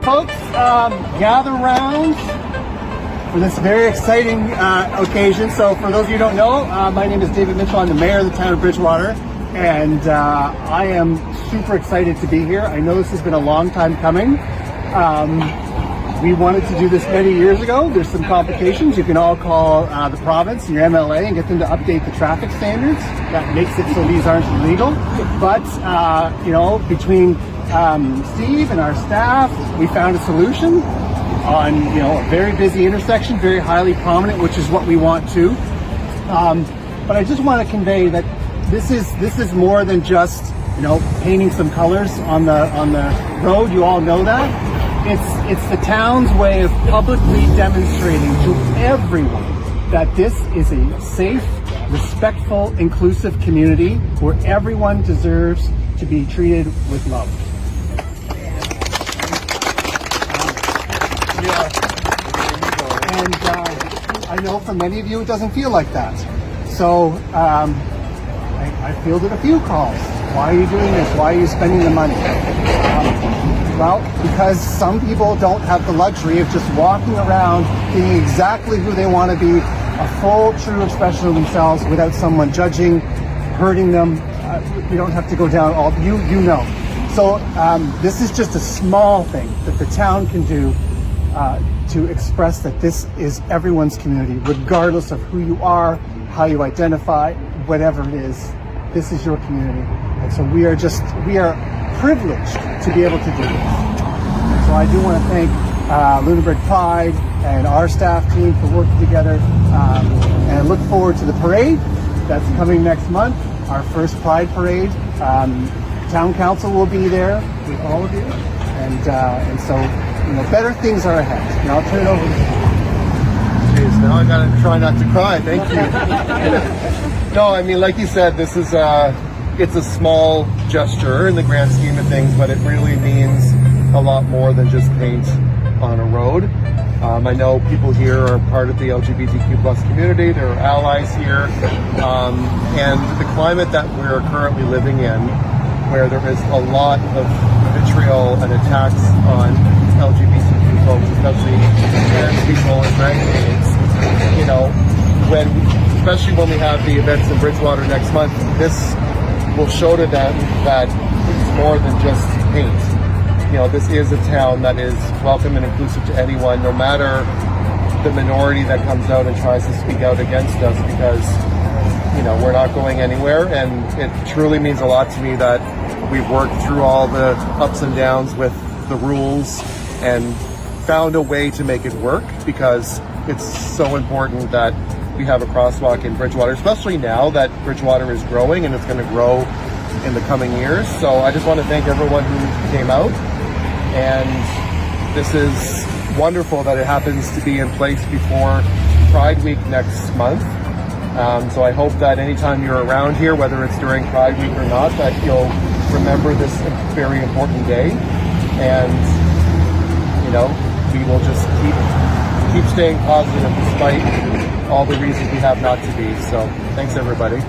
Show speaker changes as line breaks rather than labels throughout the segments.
folks, gather round for this very exciting occasion. So for those of you who don't know, my name is David Mitchell. I'm the mayor of the town of Bridgewater, and I am super excited to be here. I know this has been a long time coming. We wanted to do this many years ago. There's some complications. You can all call the province and your MLA and get them to update the traffic standards. That makes it so these aren't illegal. But, you know, between Steve and our staff, we found a solution on, you know, a very busy intersection, very highly prominent, which is what we want to. But I just want to convey that this is more than just, you know, painting some colors on the road. You all know that. It's the town's way of publicly demonstrating to everyone that this is a safe, respectful, inclusive community where everyone deserves to be treated with love. And I know for many of you it doesn't feel like that. So I fielded a few calls. Why are you doing this? Why are you spending the money? Well, because some people don't have the luxury of just walking around being exactly who they want to be, a full, true expression of themselves without someone judging, hurting them. You don't have to go down all, you know. So this is just a small thing that the town can do to express that this is everyone's community, regardless of who you are, how you identify, whatever it is. This is your community. And so we are privileged to be able to do this. So I do want to thank Lunenburg Pride and our staff team for working together, and I look forward to the parade that's coming next month, our first Pride parade. Town Council will be there with all of you, and so, you know, better things are ahead. And I'll turn it over to you.
Jeez, now I gotta try not to cry. Thank you. No, I mean, like you said, this is it's a small gesture in the grand scheme of things, but it really means a lot more than just paint on a road. I know people here are part of the LGBTQ plus community, they're allies here, and the climate that we're currently living in, where there is a lot of vitriol and attacks on LGBTQ folks, especially trans people and drag queens, you know, especially when we have the events in Bridgewater next month, this will show to them that it's more than just paint. You know, this is a town that is welcome and inclusive to anyone, no matter the minority that comes out and tries to speak out against us, because, you know, we're not going anywhere. And it truly means a lot to me that we've worked through all the ups and downs with the rules and found a way to make it work, because it's so important that we have a crosswalk in Bridgewater, especially now that Bridgewater is growing and it's going to grow in the coming years. So I just want to thank everyone who came out, and this is wonderful that it happens to be in place before Pride Week next month. So I hope that anytime you're around here, whether it's during Pride Week or not, that you'll remember this very important day, and, you know, we will just keep staying positive despite all the reasons we have not to be. So thanks, everybody.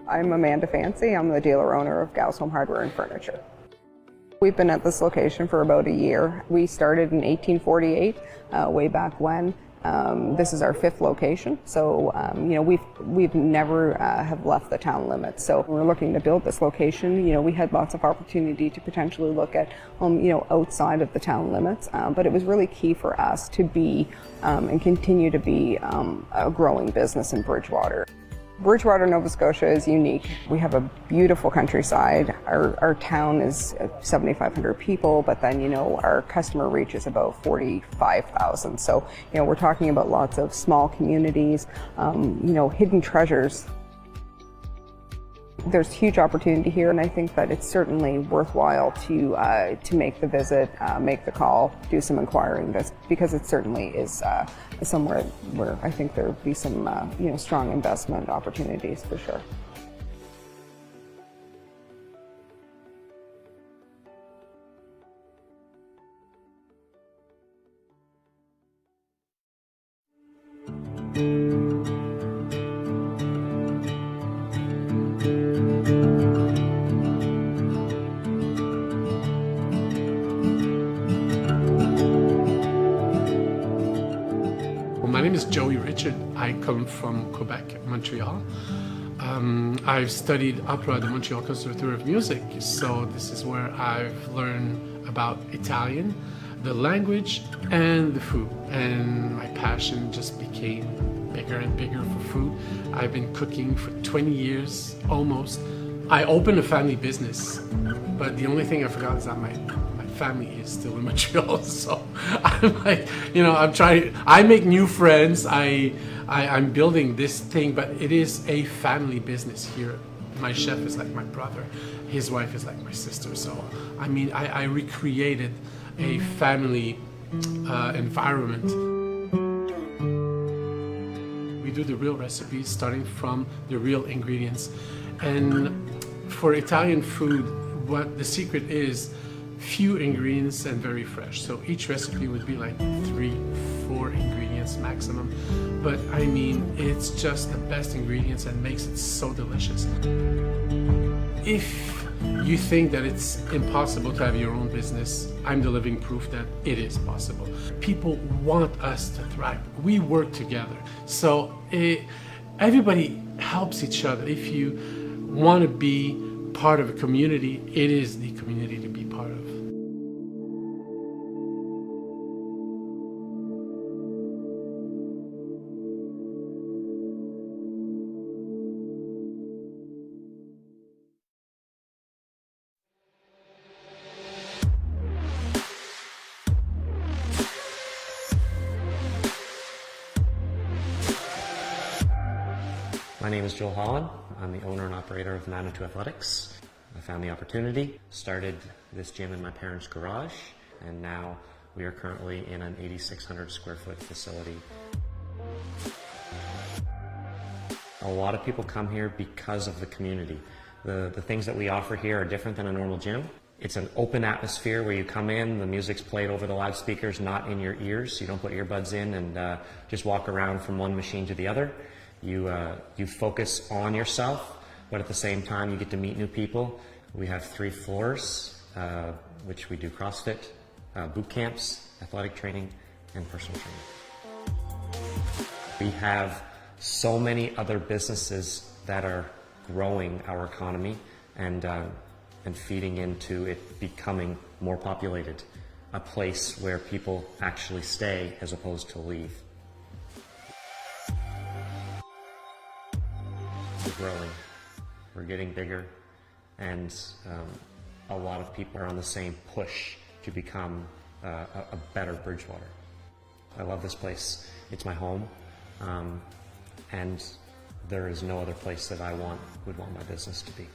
I'm Amanda Fancy. I'm the dealer-owner of Gals Home Hardware and Furniture. We've been at this location for about a year. We started in 1848, way back when. This is our 5th location, so we've never have left the town limits. So we're looking to build this location. We had lots of opportunity to potentially look at outside of the town limits, but it was really key for us to be and continue to be a growing business in Bridgewater. Bridgewater, Nova Scotia is unique. We have a beautiful countryside. Our town is 7,500 people, but then, our customer reach is about 45,000. So, we're talking about lots of small communities, hidden treasures. There's huge opportunity here, and I think that it's certainly worthwhile to make the visit, make the call, do some inquiring, because it certainly is somewhere where I think there would be some strong investment opportunities for sure.
My name is Joey Richard. I come from Quebec, Montreal. I've studied opera at the Montreal Conservatoire of Music, so this is where I've learned about Italian, the language, and the food. And my passion just became bigger and bigger for food. I've been cooking for 20 years, almost. I opened a family business, but the only thing I forgot is that my family is still in Montreal, so I'm like, I'm trying. I make new friends. I'm building this thing, but it is a family business here. My chef is like my brother. His wife is like my sister. So I recreated a family environment. We do the real recipes, starting from the real ingredients, and for Italian food, what the secret is. Few ingredients and very fresh. So each recipe would be like 3-4 ingredients maximum. But it's just the best ingredients and makes it so delicious. If you think that it's impossible to have your own business, I'm the living proof that it is possible. People want us to thrive. We work together. So everybody helps each other. If you want to be part of a community, it is the community to be part of.
My name is Joel Holland. I'm the owner and operator of Manitou Athletics. I found the opportunity, started this gym in my parents' garage, and now we are currently in an 8,600 square foot facility. A lot of people come here because of the community. The things that we offer here are different than a normal gym. It's an open atmosphere where you come in, the music's played over the loudspeakers, not in your ears. You don't put earbuds in and just walk around from one machine to the other. You focus on yourself, but at the same time you get to meet new people. We have 3 floors, which we do CrossFit, boot camps, athletic training, and personal training. We have so many other businesses that are growing our economy and feeding into it becoming more populated, a place where people actually stay as opposed to leave. We're growing, we're getting bigger, and a lot of people are on the same push to become a better Bridgewater. I love this place. It's my home, and there is no other place that I would want my business to be.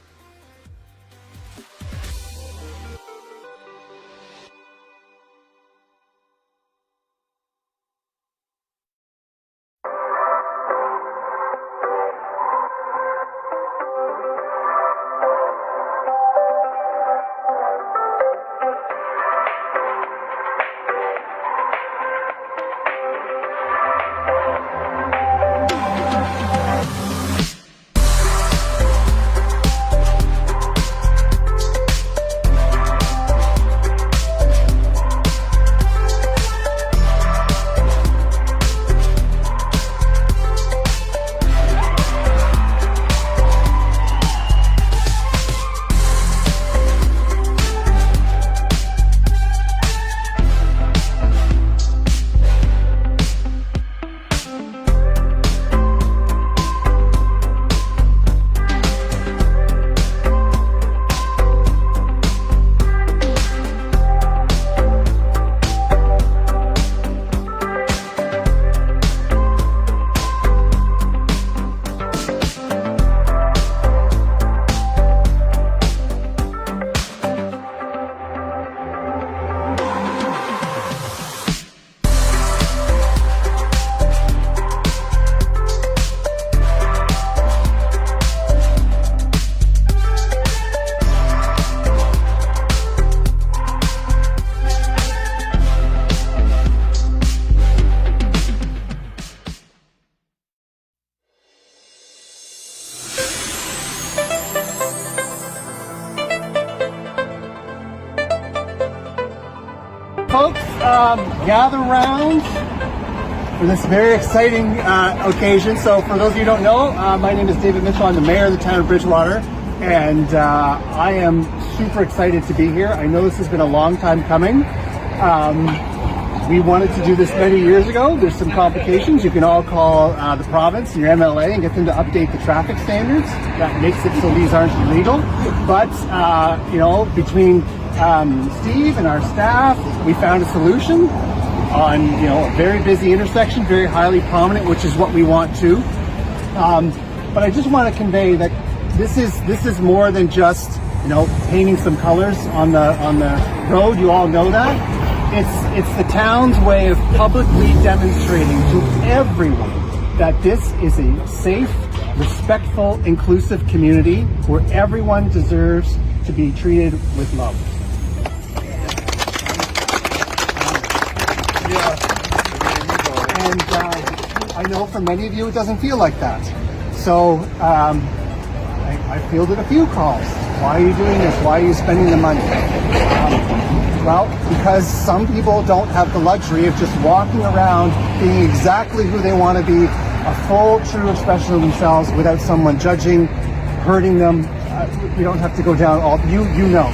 gather round for this very exciting occasion. So for those of you who don't know, my name is David Mitchell. I'm the mayor of the town of Bridgewater, and I am super excited to be here. I know this has been a long time coming. We wanted to do this many years ago. There's some complications. You can all call the province and your MLA and get them to update the traffic standards. That makes it so these aren't illegal. But, between Steve and our staff, we found a solution on, a very busy intersection, very highly prominent, which is what we want to. But I just want to convey that this is more than just, painting some colors on the road. You all know that. It's the town's way of publicly demonstrating to everyone that this is a safe, respectful, inclusive community where everyone deserves to be treated with love. And I know for many of you it doesn't feel like that. So I fielded a few calls. Why are you doing this? Why are you spending the money? Well, because some people don't have the luxury of just walking around being exactly who they want to be, a full, true expression of themselves without someone judging, hurting them. You don't have to go down all, you know.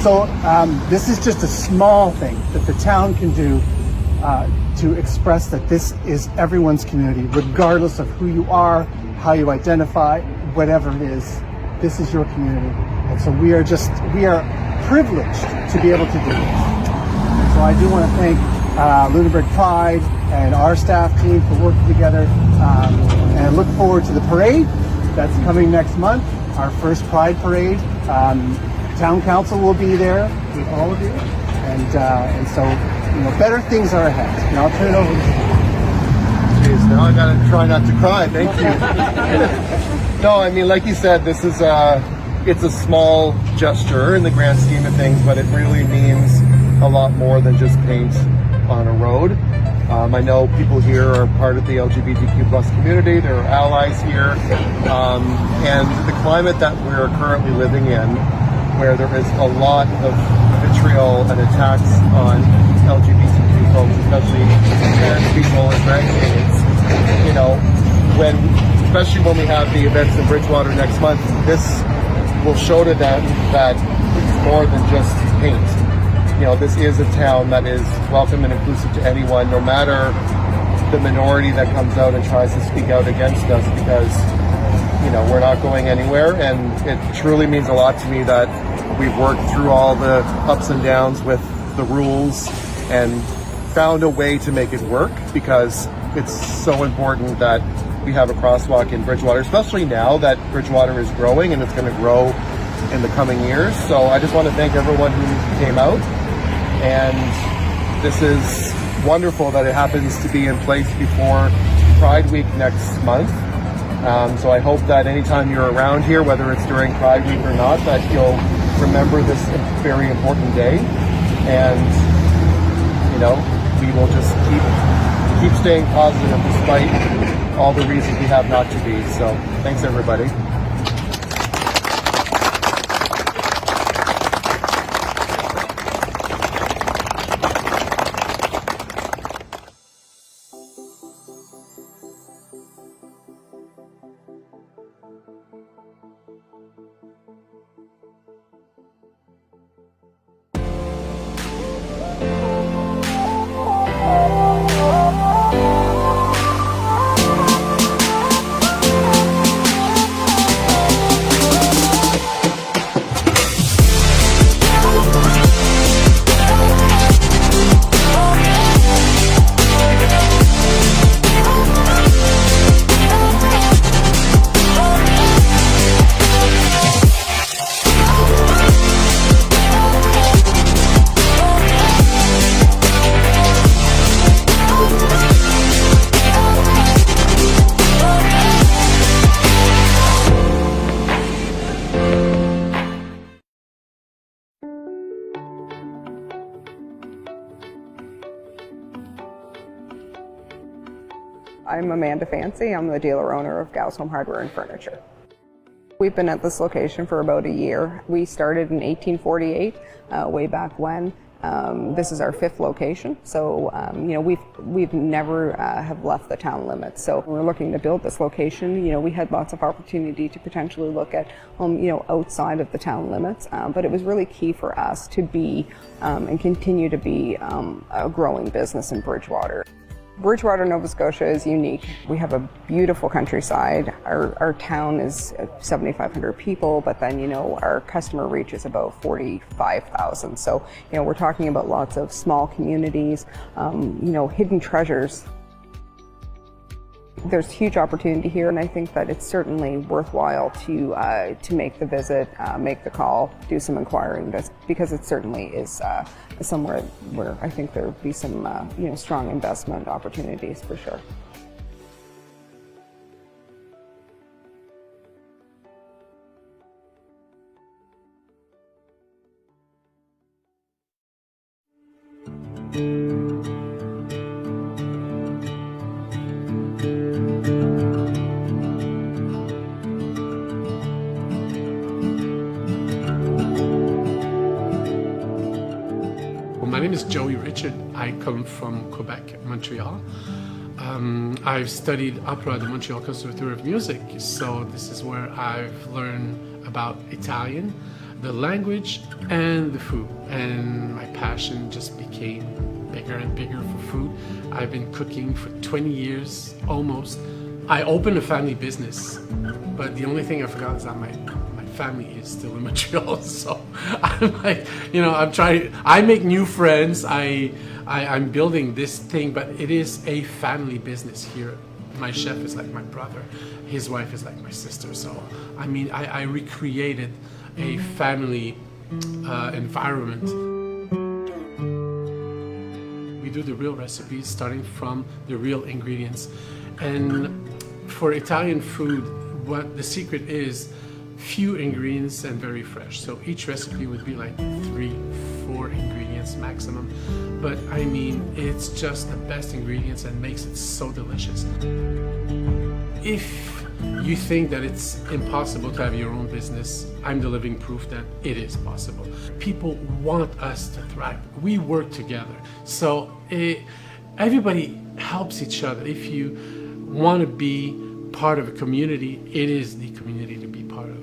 So this is just a small thing that the town can do to express that this is everyone's community, regardless of who you are, how you identify, whatever it is. This is your community. And so we are privileged to be able to do this. So I do want to thank Lunenburg Pride and our staff team for working together, and I look forward to the parade that's coming next month, our first Pride Parade. Town Council will be there with all of you, and so better things are ahead. And I'll turn it over to you.
Jeez, now I gotta try not to cry. Thank you. No, I mean, like you said, this is it's a small gesture in the grand scheme of things, but it really means a lot more than just paint on a road. I know people here are part of the LGBTQ plus community. There are allies here. And the climate that we're currently living in, where there is a lot of vitriol and attacks on LGBTQ folks, especially trans people and drag queens, especially when we have the events in Bridgewater next month, this will show to them that it's more than just paint. This is a town that is welcome and inclusive to anyone, no matter the minority that comes out and tries to speak out against us, because, we're not going anywhere. And it truly means a lot to me that we've worked through all the ups and downs with the rules and found a way to make it work, because it's so important that we have a crosswalk in Bridgewater, especially now that Bridgewater is growing and it's going to grow in the coming years. So I just want to thank everyone who came out, and this is wonderful that it happens to be in place before Pride Week next month. So I hope that anytime you're around here, whether it's during Pride Week or not, that you'll remember this very important day, and we will just keep staying positive despite all the reasons we have not to be. So thanks, everybody.
I'm Amanda Fancy. I'm the dealer-owner of Gow's Home Hardware and Furniture. We've been at this location for about a year. We started in 1848, way back when. This is our 5th location, so you know we've never have left the town limits. So we're looking to build this location. You know, we had lots of opportunity to potentially look at you know, outside of the town limits, but it was really key for us to be and continue to be a growing business in Bridgewater. Bridgewater, Nova Scotia is unique. We have a beautiful countryside. Our town is 7,500 people, but then, you know, our customer reach is about 45,000. So, you know, we're talking about lots of small communities, you know, hidden treasures. There's huge opportunity here, and I think that it's certainly worthwhile to make the visit, make the call, do some inquiring, because it certainly is somewhere where I think there would be some you know, strong investment opportunities for sure.
My name is Joey Richard. I come from Quebec, Montreal. I've studied opera at the Montreal Conservatoire of Music, so this is where I've learned about Italian, the language, and the food. And my passion just became bigger and bigger for food. I've been cooking for 20 years, almost. I opened a family business, but the only thing I forgot is that my family is still in Montreal, so I'm like, you know, I make new friends, I'm building this thing, but it is a family business here. My chef is like my brother, his wife is like my sister, so I mean, I recreated a family environment. We do the real recipes, starting from the real ingredients, and for Italian food, what the secret is, few ingredients and very fresh. So each recipe would be like 3-4 ingredients maximum. But I mean, it's just the best ingredients and makes it so delicious. If you think that it's impossible to have your own business, I'm the living proof that it is possible. People want us to thrive. We work together. So everybody helps each other. If you want to be part of a community, it is the community to be part of.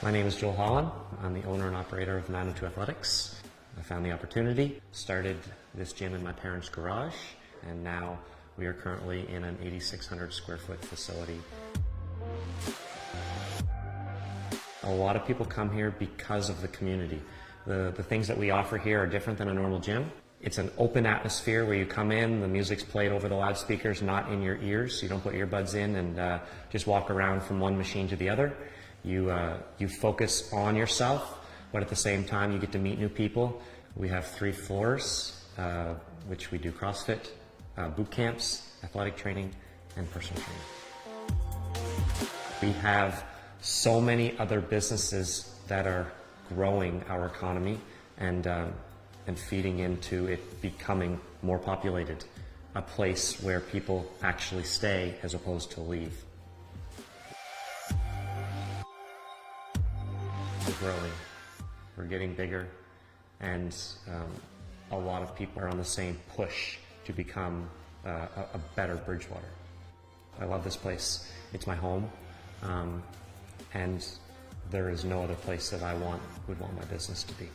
My name is Joel Holland. I'm the owner and operator of Manitou Athletics. I found the opportunity, started this gym in my parents' garage, and now we are currently in an 8,600 square foot facility. A lot of people come here because of the community. The things that we offer here are different than a normal gym. It's an open atmosphere where you come in, the music's played over the loudspeakers, not in your ears, so you don't put earbuds in and just walk around from one machine to the other. You focus on yourself, but at the same time you get to meet new people. We have 3 floors, which we do CrossFit, boot camps, athletic training, and personal training. We have so many other businesses that are growing our economy and feeding into it becoming more populated, a place where people actually stay as opposed to leave. We're growing, we're getting bigger, and a lot of people are on the same push to become a better Bridgewater. I love this place. It's my home, and there is no other place that I would want my business to be.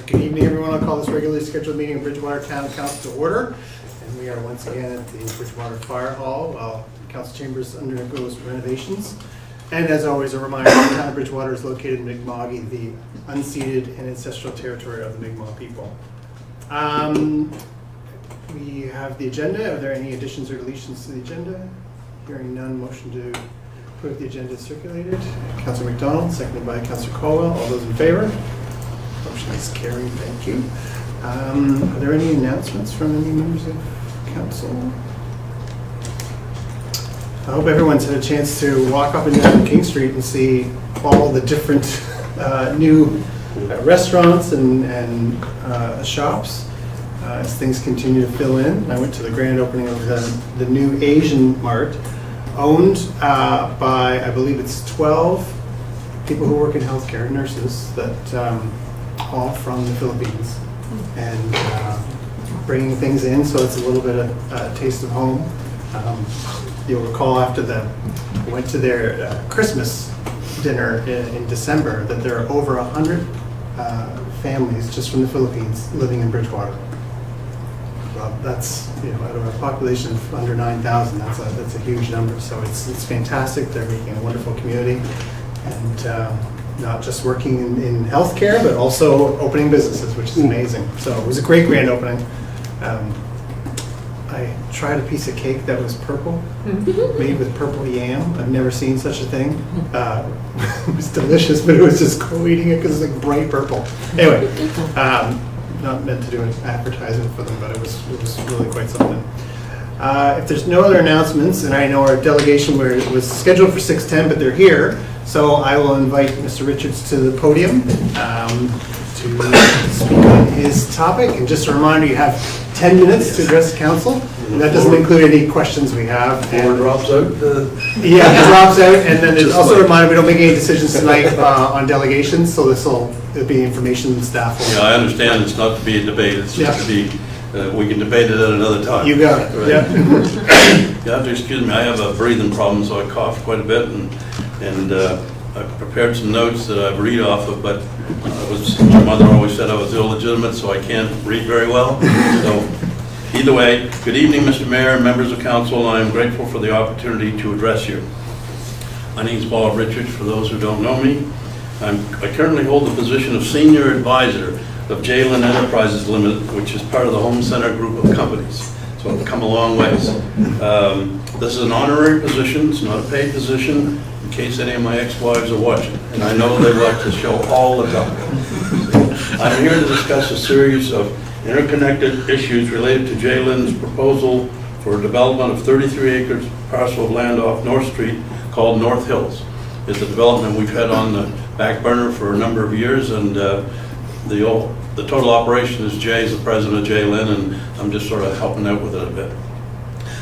Good evening, everyone. I'll call this regularly scheduled meeting of Bridgewater Town Council to order. And we are once again at the Bridgewater Fire Hall while Council Chambers undergoes renovations.
And as always, a reminder, the town of Bridgewater is located in Mi'kma'ki, the unceded and ancestral territory of the Mi'kmaq people. We have the agenda. Are there any additions or deletions to the agenda? Hearing none, motion to approve the agenda is circulated. Councillor McDonald, seconded by Councillor Colwell. All those in favor? Motion is carried. Thank you. Are there any announcements from any members of council? I hope everyone's had a chance to walk up and down King Street and see all the different new restaurants and shops as things continue to fill in. I went to the grand opening of the new Asian Mart, owned by, I believe it's 12 people who work in healthcare, nurses, that all from the Philippines, and bringing things in, so it's a little bit of a taste of home. You'll recall after went to their Christmas dinner in December that there are over 100 families just from the Philippines living in Bridgewater. Well, that's, out of a population of under 9,000, that's a huge number. So it's fantastic. They're making a wonderful community, and not just working in healthcare, but also opening businesses, which is amazing. So it was a great grand opening. I tried a piece of cake that was purple, made with purple yam. I've never seen such a thing. It was delicious, but it was just cool eating it because it's like bright purple. Anyway, not meant to do an advertisement for them, but it was really quite something. If there's no other announcements, and I know our delegation was scheduled for 6:10, but they're here, so I will invite Mr. Richards to the podium to speak on his topic. And just a reminder, you have 10 minutes to address council. And that doesn't include any questions we have.
Or drops out?
Yeah, it drops out. And then there's also a reminder, we don't make any decisions tonight on delegations, so it'll be information staff.
Yeah, I understand it's not to be a debate, it's just to be, we can debate it at another time.
You got it,
right?
Yeah.
You have to excuse me, I have a breathing problem, so I cough quite a bit, and I've prepared some notes that I've read off of, but my mother always said I was illegitimate, so I can't read very well. So either way, good evening, Mr. Mayor and members of council. I am grateful for the opportunity to address you. My name is Bob Richards, for those who don't know me. I currently hold the position of Senior Advisor of Jalen Enterprises Limited, which is part of the Home Center group of companies. So I've come a long ways. This is an honorary position, it's not a paid position, in case any of my ex-wives are watching. And I know they like to show all the time. I'm here to discuss a series of interconnected issues related to Jalen's proposal for development of 33 acres parcel of land off North Street called North Hills. It's a development we've had on the back burner for a number of years, and the total operation is Jay's the president of Jalen, and I'm just sort of helping out with it a bit.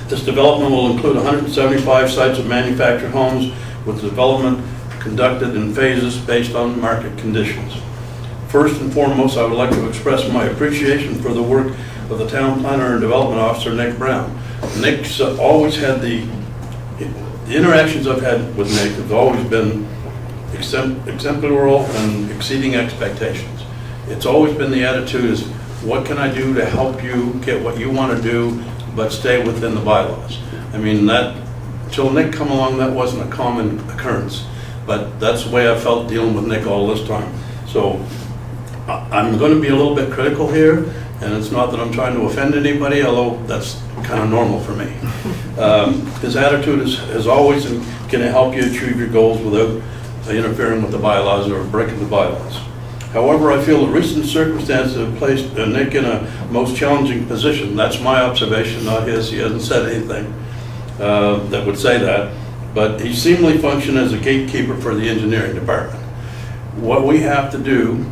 This development will include 175 sites of manufactured homes, with development conducted in phases based on market conditions. First and foremost, I would like to express my appreciation for the work of the town planner and development officer, Nick Brown. Nick's always had the interactions I've had with Nick have always been exemplary and exceeding expectations. It's always been the attitude is, what can I do to help you get what you want to do, but stay within the bylaws? I mean, until Nick come along, that wasn't a common occurrence, but that's the way I felt dealing with Nick all this time. So I'm going to be a little bit critical here, and it's not that I'm trying to offend anybody, although that's kind of normal for me. His attitude has always been, can it help you achieve your goals without interfering with the bylaws or breaking the bylaws? However, I feel the recent circumstances have placed Nick in a most challenging position. That's my observation, not his. He hasn't said anything that would say that, but he seemingly functioned as a gatekeeper for the engineering department. What we have to do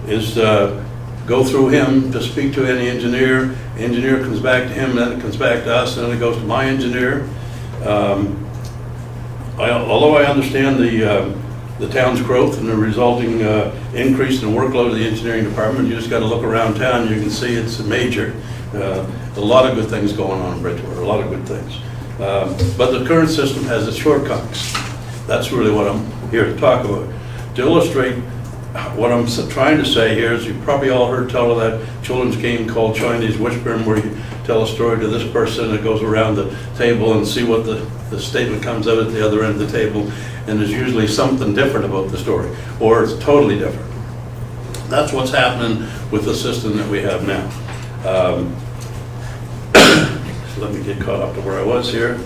is go through him to speak to any engineer. Engineer comes back to him, then it comes back to us, and then it goes to my engineer. Although I understand the town's growth and the resulting increase in workload of the engineering department, you just got to look around town, you can see it's major. A lot of good things going on in Bridgewater, a lot of good things. But the current system has its shortcomings. That's really what I'm here to talk about. To illustrate what I'm trying to say here is you've probably all heard tell of that children's game called Chinese Whispering, where you tell a story to this person and it goes around the table and see what the statement comes out at the other end of the table, and there's usually something different about the story, or it's totally different. That's what's happening with the system that we have now. So let me get caught up to where I was here.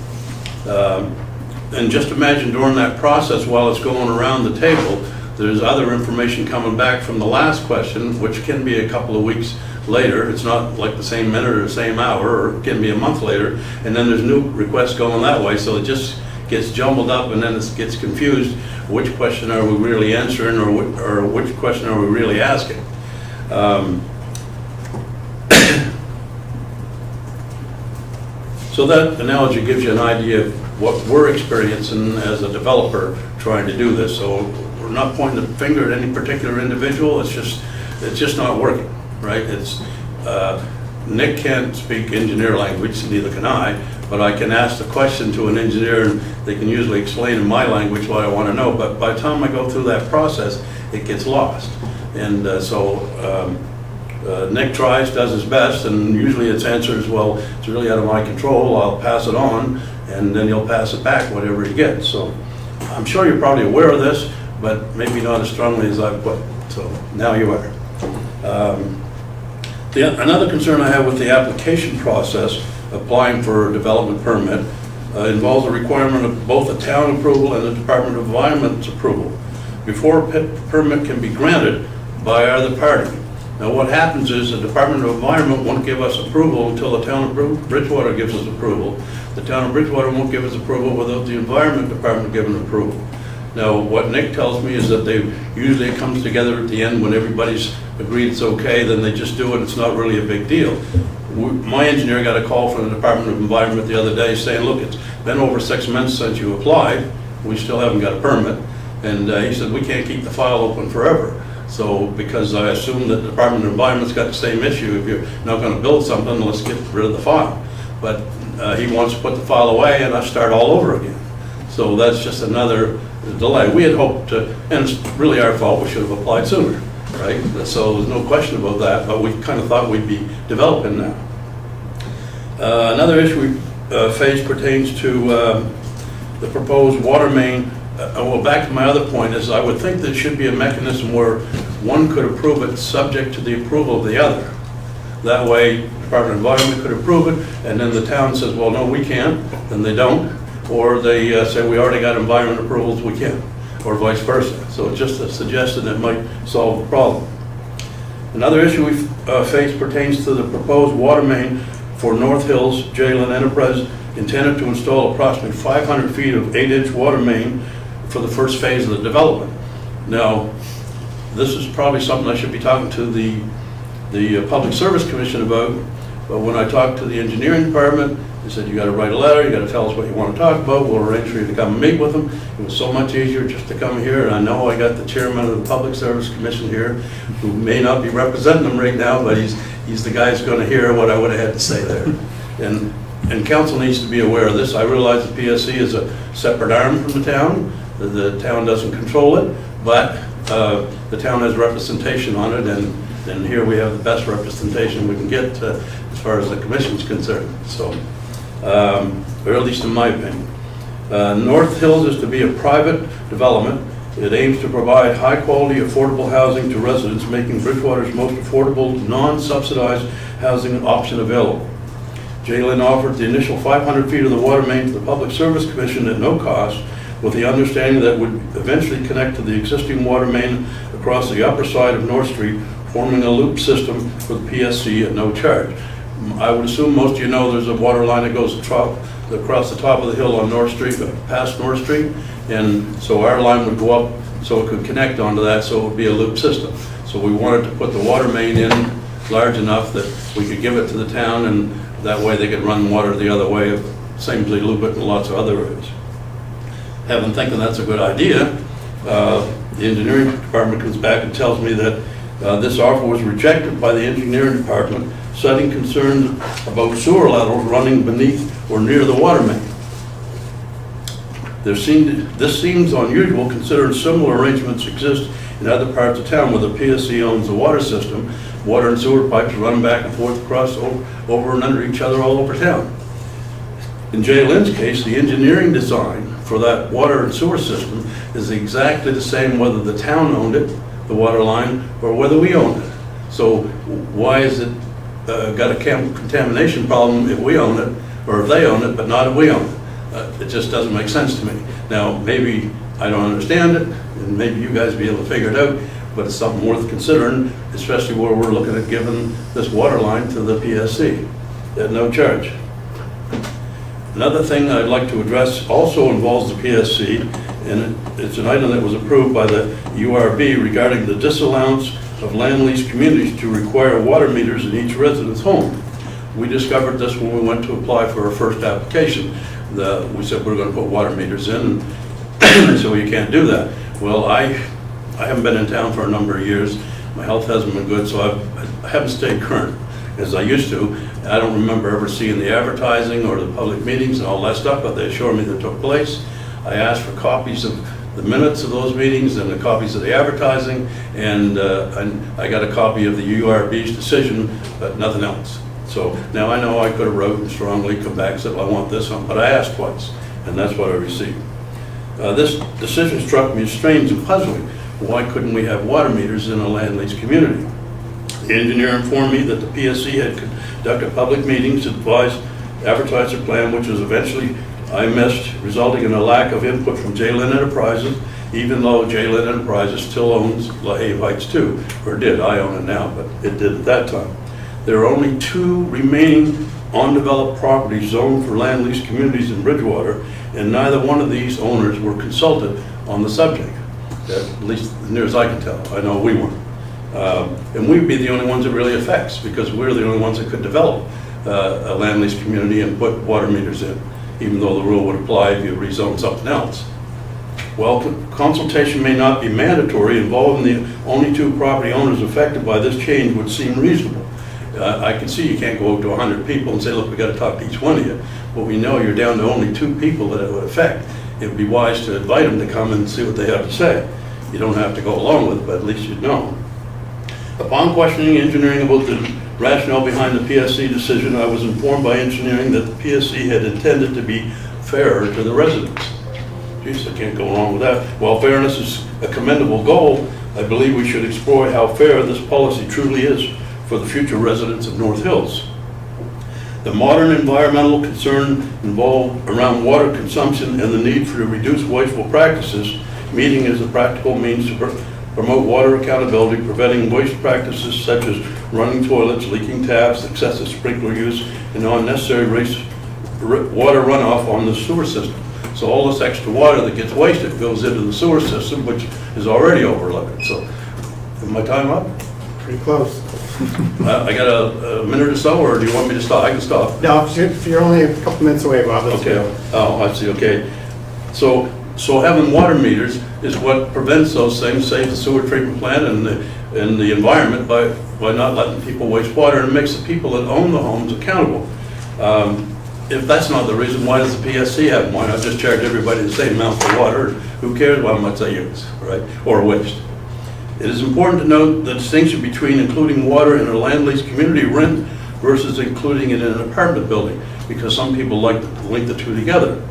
And just imagine during that process, while it's going around the table, there's other information coming back from the last question, which can be a couple of weeks later. It's not like the same minute or the same hour, or it can be a month later, and then there's new requests going that way, so it just gets jumbled up, and then it gets confused. Which question are we really answering, or which question are we really asking? So that analogy gives you an idea of what we're experiencing as a developer trying to do this. So we're not pointing the finger at any particular individual. It's just not working, right? Nick can't speak engineer language, neither can I, but I can ask the question to an engineer, and they can usually explain in my language what I want to know. But by the time I go through that process, it gets lost. And Nick tries, does his best, and usually its answer is, well, it's really out of my control, I'll pass it on, and then he'll pass it back, whatever he gets. So I'm sure you're probably aware of this, but maybe not as strongly as I've put. So now you are. Another concern I have with the application process, applying for a development permit, involves a requirement of both a town approval and the Department of Environment's approval before a permit can be granted by either party. Now what happens is the Department of Environment won't give us approval until the town of Bridgewater gives us approval. The town of Bridgewater won't give us approval without the Environment Department giving approval. Now what Nick tells me is that usually it comes together at the end when everybody's agreed it's okay, then they just do it, it's not really a big deal. My engineer got a call from the Department of Environment the other day saying, look, it's been over 6 months since you applied, we still haven't got a permit, and he said we can't keep the file open forever. So, because I assume that the Department of Environment's got the same issue, if you're not going to build something, let's get rid of the file. But he wants to put the file away and I start all over again. So that's just another delay. We had hoped to, and it's really our fault, we should have applied sooner, right? So there's no question about that, but we kind of thought we'd be developing now. Another issue we face pertains to the proposed water main. Well, back to my other point is I would think there should be a mechanism where one could approve it subject to the approval of the other. That way, Department of Environment could approve it, and then the town says, well, no, we can't, then they don't. Or they say, we already got environment approvals, we can't, or vice versa. So it's just a suggestion that might solve the problem. Another issue we face pertains to the proposed water main for North Hills Jalen Enterprise, intended to install approximately 500 feet of 8-inch water main for the first phase of the development. Now, this is probably something I should be talking to the Public Service Commission about, but when I talked to the engineering department, they said, you got to write a letter, you got to tell us what you want to talk about, we'll arrange for you to come and meet with them. It was so much easier just to come here, and I know I got the chairman of the Public Service Commission here, who may not be representing them right now, but he's the guy who's going to hear what I would have had to say there. And council needs to be aware of this. I realize the PSC is a separate arm from the town. The town doesn't control it, but the town has representation on it, and here we have the best representation we can get as far as the commission's concerned. So, or at least in my opinion. North Hills is to be a private development. It aims to provide high-quality, affordable housing to residents, making Bridgewater's most affordable, non-subsidized housing option available. Jalen offered the initial 500 feet of the water main to the Public Service Commission at no cost, with the understanding that it would eventually connect to the existing water main across the upper side of North Street, forming a loop system for the PSC at no charge. I would assume most of you know there's a water line that goes across the top of the hill on North Street, past North Street, and so our line would go up so it could connect onto that, so it would be a loop system. So we wanted to put the water main in large enough that we could give it to the town, and that way they could run water the other way, same as they loop it in lots of other areas. Having thinking that's a good idea, the engineering department comes back and tells me that this offer was rejected by the engineering department, citing concerns about sewer laterals running beneath or near the water main. This seems unusual considering similar arrangements exist in other parts of town where the PSC owns the water system, water and sewer pipes run back and forth across over and under each other all over town. In Jay Lynn's case, the engineering design for that water and sewer system is exactly the same whether the town owned it, the water line, or whether we owned it. So why is it got a contamination problem if we own it, or if they own it, but not if we own it? It just doesn't make sense to me. Now, maybe I don't understand it, and maybe you guys be able to figure it out, but it's something worth considering, especially where we're looking at giving this water line to the PSC at no charge. Another thing I'd like to address also involves the PSC, and it's an item that was approved by the URB regarding the disallowance of land lease communities to require water meters in each resident's home. We discovered this when we went to apply for our first application. We said we're going to put water meters in, and so you can't do that. Well, I haven't been in town for a number of years. My health hasn't been good, so I haven't stayed current as I used to. I don't remember ever seeing the advertising or the public meetings and all that stuff, but they assured me that took place. I asked for copies of the minutes of those meetings and the copies of the advertising, and I got a copy of the URB's decision, but nothing else. So now I know I could have wrote and strongly come back and said, well, I want this on, but I asked twice, and that's what I received. This decision struck me as strange and puzzling. Why couldn't we have water meters in a land lease community? The engineer informed me that the PSC had conducted public meetings to advertise their plan, which was eventually I missed, resulting in a lack of input from Jay Lynn Enterprises, even though Jay Lynn Enterprises still owns LaHave Heights too, or did. I own it now, but it did at that time. There are only 2 remaining undeveloped properties zoned for land lease communities in Bridgewater, and neither one of these owners were consulted on the subject, at least as near as I can tell. I know we weren't. And we'd be the only ones it really affects, because we're the only ones that could develop a land lease community and put water meters in, even though the rule would apply if you rezone something else. Well, consultation may not be mandatory. Involving the only 2 property owners affected by this change would seem reasonable. I can see you can't go out to 100 people and say, look, we got to talk to each one of you. But we know you're down to only 2 people that it would affect. It would be wise to invite them to come and see what they have to say. You don't have to go along with it, but at least you'd know. Upon questioning engineering about the rationale behind the PSC decision, I was informed by engineering that the PSC had intended to be fairer to the residents. Geez, I can't go along with that. While fairness is a commendable goal, I believe we should explore how fair this policy truly is for the future residents of North Hills. The modern environmental concern involved around water consumption and the need for to reduce wasteful practices, meeting as a practical means to promote water accountability, preventing waste practices such as running toilets, leaking taps, excessive sprinkler use, and unnecessary water runoff on the sewer system. So all this extra water that gets wasted goes into the sewer system, which is already overloaded. So, is my time up?
Pretty close.
I got a minute or so, or do you want me to stop? I can stop.
No, if you're only a couple minutes away, Bob, that's
Okay.
good.
Oh, I see. Okay. So having water meters is what prevents those things, say the sewer treatment plant and the environment, by not letting people waste water, and it makes the people that own the homes accountable. If that's not the reason, why does the PSC have them? Why not just charge everybody the same amount for water? Who cares how much they use, right? Or waste. It is important to note the distinction between including water in a land lease community rent versus including it in an apartment building, because some people like to link the 2 together.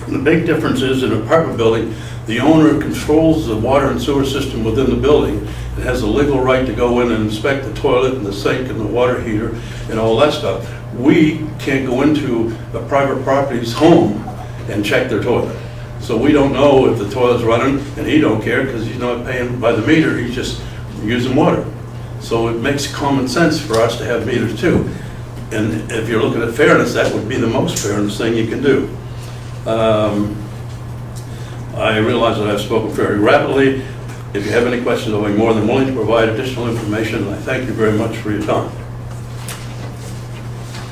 And the big difference is in an apartment building, the owner controls the water and sewer system within the building and has a legal right to go in and inspect the toilet and the sink and the water heater and all that stuff. We can't go into a private property's home and check their toilet. So we don't know if the toilet's running, and he don't care because he's not paying by the meter, he's just using water. So it makes common sense for us to have meters too. And if you're looking at fairness, that would be the most fairness thing you can do. I realize that I've spoken very rapidly. If you have any questions, I'll be more than willing to provide additional information, and I thank you very much for your time.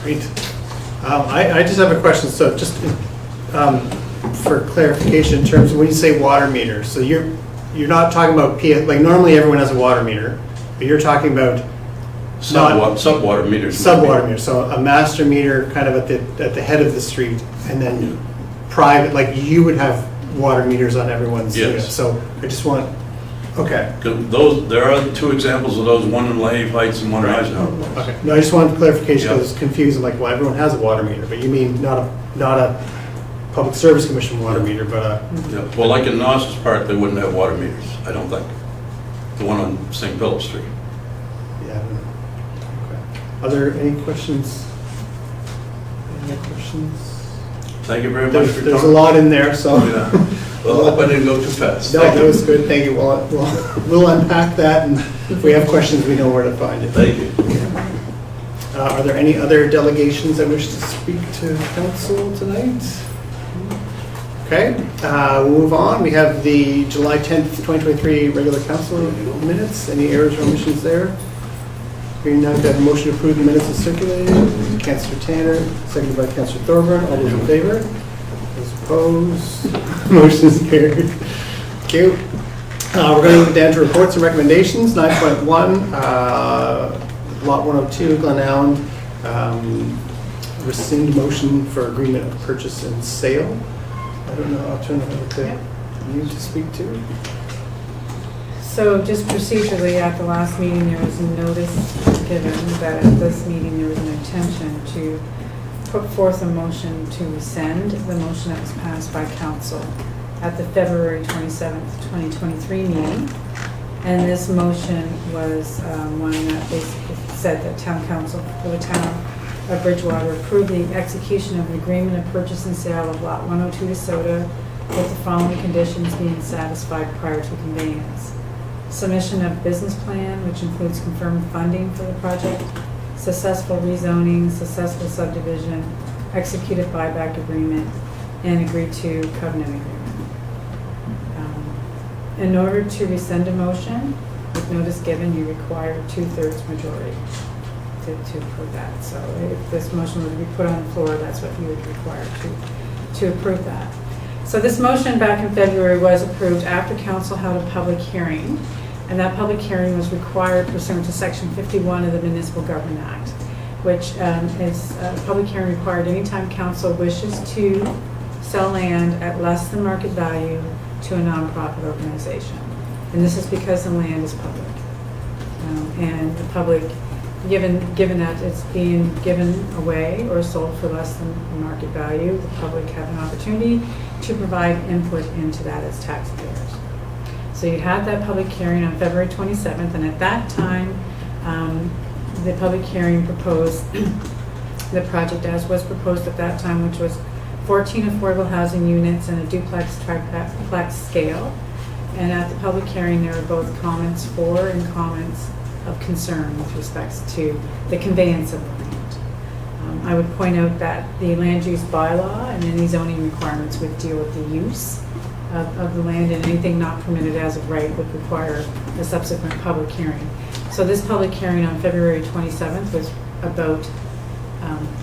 Great. I just have a question. So just for clarification, in terms of when you say water meter, so you're not talking about like normally everyone has a water meter, but you're talking about
Sub-water meters.
sub-water meter. So a master meter kind of at the head of the street, and then private, like you would have water meters on everyone's
Yes.
unit. So I just want Okay.
'Cause there are 2 examples of those, one in Lehigh Heights and one in Eisenhower.
Okay. No, I just wanted clarification,
Yeah.
because I was confused, I'm like, well, everyone has a water meter, but you mean not a Public Service Commission water meter, but a,
Yeah. Well, like in Nause's Park, they wouldn't have water meters, I don't think. The one on St. Philip Street.
yeah, I don't know. Okay. Are there any questions? Any other questions?
Thank you very much for
There's a
coming.
lot in there, so.
Yeah. Well, I hope I didn't go too fast.
No,
Thank
that
you.
was good, thank you. We'll unpack that, and if we have questions, we know where to find it.
Thank you.
Are there any other delegations that wish to speak to council tonight? Okay, we'll move on. We have the July 10th, 2023 regular council minutes. Any errors or omissions there? Hearing none, do I have a motion to approve the minutes as circulated? Councillor Tanner, seconded by Councillor Thorburn. All those in favor? Those opposed? Motion is carried. Thank you. We're going to move down to reports and recommendations. 9.1, Lot 102, Glen Allen, rescind motion for agreement of purchase and sale. I don't know, I'll turn it over to you to speak to.
So just procedurally, at the last meeting, there was a notice given that at this meeting, there was an intention to put forth a motion to rescind the motion that was passed by council at the February 27th, 2023 meeting. And this motion was one that basically said that town council for the town of Bridgewater approved the execution of an agreement of purchase and sale of lot 102 DeSoto with the following conditions being satisfied prior to conveyance. Submission of business plan, which includes confirmed funding for the project, successful rezoning, successful subdivision, executed buyback agreement, and agreed to covenant agreement. In order to rescind a motion with notice given, you require a 2/3 majority to approve that. So if this motion were to be put on the floor, that's what you would require to approve that. So this motion back in February was approved after council held a public hearing, and that public hearing was required pursuant to section 51 of the Municipal Government Act, which is a public hearing required anytime council wishes to sell land at less than market value to a nonprofit organization. And this is because the land is public. And the public, given that it's being given away or sold for less than market value, the public have an opportunity to provide input into that as taxpayers. So you had that public hearing on February 27th, and at that time, the public hearing proposed the project as was proposed at that time, which was 14 affordable housing units and a duplex triplex scale. And at the public hearing, there were both comments for and comments of concern with respect to the conveyance of the land. I would point out that the land use bylaw and any zoning requirements would deal with the use of the land, and anything not permitted as of right would require a subsequent public hearing. So this public hearing on February 27th was about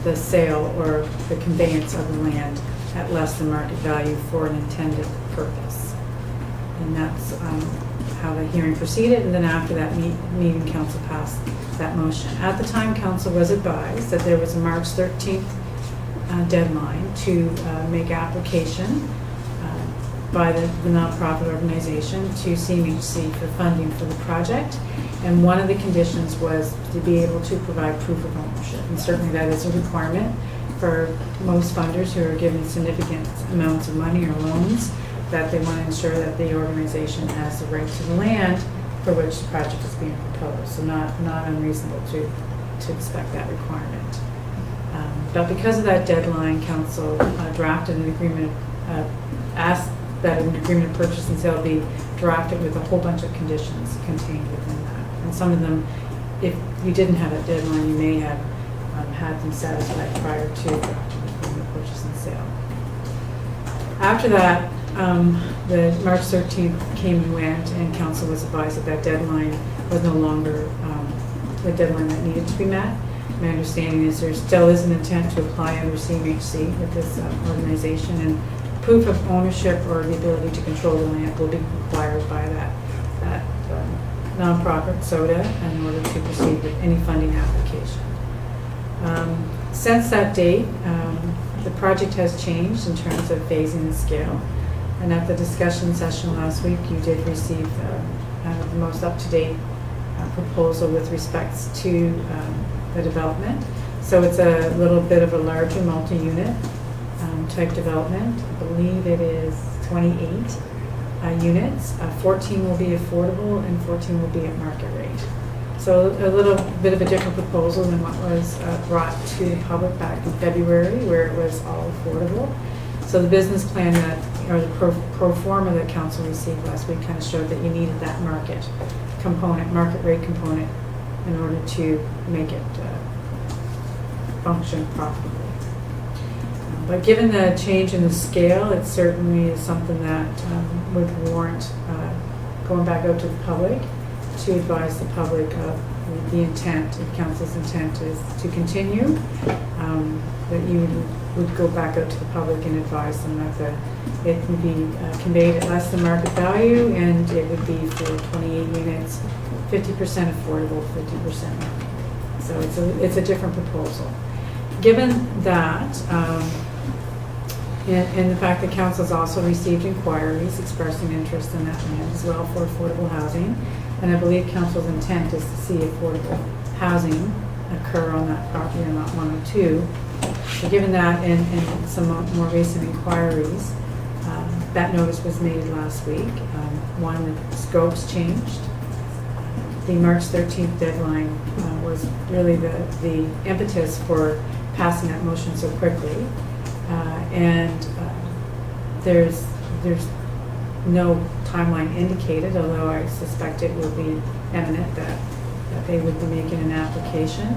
the sale or the conveyance of the land at less than market value for an intended purpose. And that's how the hearing proceeded, and then after that meeting, council passed that motion. At the time, council was advised that there was a March 13th deadline to make application by the nonprofit organization to CMHC for funding for the project. And one of the conditions was to be able to provide proof of ownership. And certainly that is a requirement for most funders who are given significant amounts of money or loans, that they want to ensure that the organization has the right to the land for which the project is being proposed. So not unreasonable to expect that requirement. But because of that deadline, council drafted an agreement, asked that an agreement of purchase and sale be drafted with a whole bunch of conditions contained within that. And some of them, if you didn't have a deadline, you may have had them satisfied prior to drafting the agreement of purchase and sale. After that, the March 13th came and went, and council was advised that that deadline was no longer the deadline that needed to be met. My understanding is there still is an intent to apply under CMHC with this organization, and proof of ownership or the ability to control the land will be required by that nonprofit SODA in order to proceed with any funding application. Since that date, the project has changed in terms of phasing and scale. And at the discussion session last week, you did receive the most up-to-date proposal with respects to the development. So it's a little bit of a larger multi-unit type development. I believe it is 28 units. 14 will be affordable and 14 will be at market rate. So a little bit of a different proposal than what was brought to the public back in February, where it was all affordable. So the business plan that, or the pro forma that council received last week kind of showed that you needed that market component, market rate component, in order to make it function profitably. But given the change in the scale, it certainly is something that would warrant going back out to the public to advise the public of the intent, if council's intent is to continue, that you would go back out to the public and advise them that it would be conveyed at less than market value, and it would be for 28 units, 50% affordable, 50% market. So it's a different proposal. Given that, and the fact that council has also received inquiries expressing interest in that land as well for affordable housing, and I believe council's intent is to see affordable housing occur on that property on lot 102. So given that and some more recent inquiries, that notice was made last week. One, the scopes changed. The March 13th deadline was really the impetus for passing that motion so quickly. There's no timeline indicated, although I suspect it will be imminent that they would be making an application.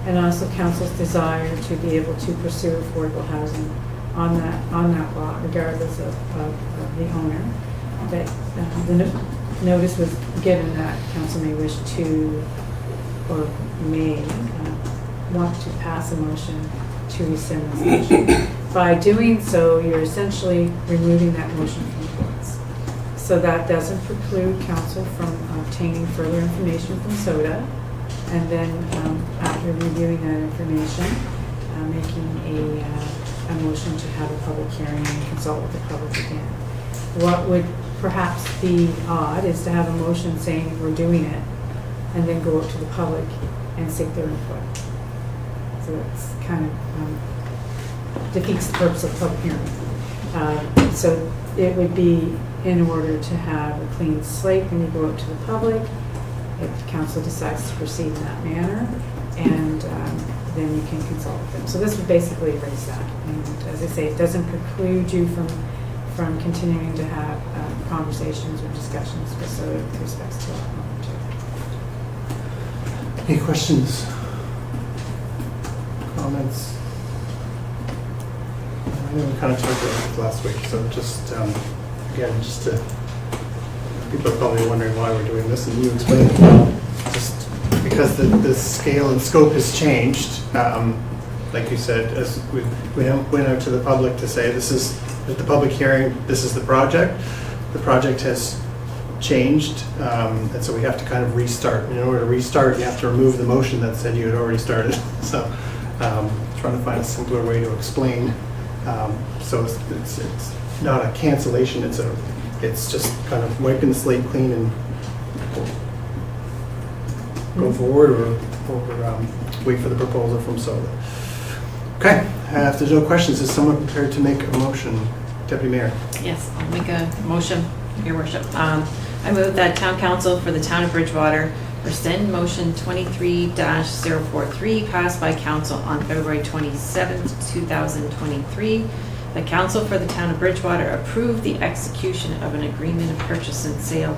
And also council's desire to be able to pursue affordable housing on that lot, regardless of the owner. That the notice was given that council may wish to, or may want to pass a motion to rescind this motion. By doing so, you're essentially removing that motion from the courts. So that doesn't preclude council from obtaining further information from SODA, and then after reviewing that information, making a motion to have a public hearing and consult with the public again. What would perhaps be odd is to have a motion saying we're doing it, and then go out to the public and seek their input. So it's kind of defeats the purpose of the public hearing. So it would be in order to have a clean slate when you go out to the public, if council decides to proceed in that manner, and then you can consult with them. So this would basically erase that. And as I say, it doesn't preclude you from continuing to have conversations or discussions with respect to that.
Any questions? Comments? I know we kind of talked about it last week, so just, again, just to, people are probably wondering why we're doing this, and you explained it well. Just because the scale and scope has changed, like you said, as we went out to the public to say, this is, at the public hearing, this is the project. The project has changed, and so we have to kind of restart. In order to restart, you have to remove the motion that said you had already started. So trying to find a simpler way to explain. So it's not a cancellation, it's just kind of wiping the slate clean and go forward, or wait for the proposal from SODA. Okay, if there's no questions, is someone prepared to make a motion? Deputy Mayor.
Yes, I'll make a motion, Your Worship. I move that Town Council for the Town of Bridgewater rescind motion 23-043 passed by Council on February 27th, 2023. The Council for the Town of Bridgewater approved the execution of an agreement of purchase and sale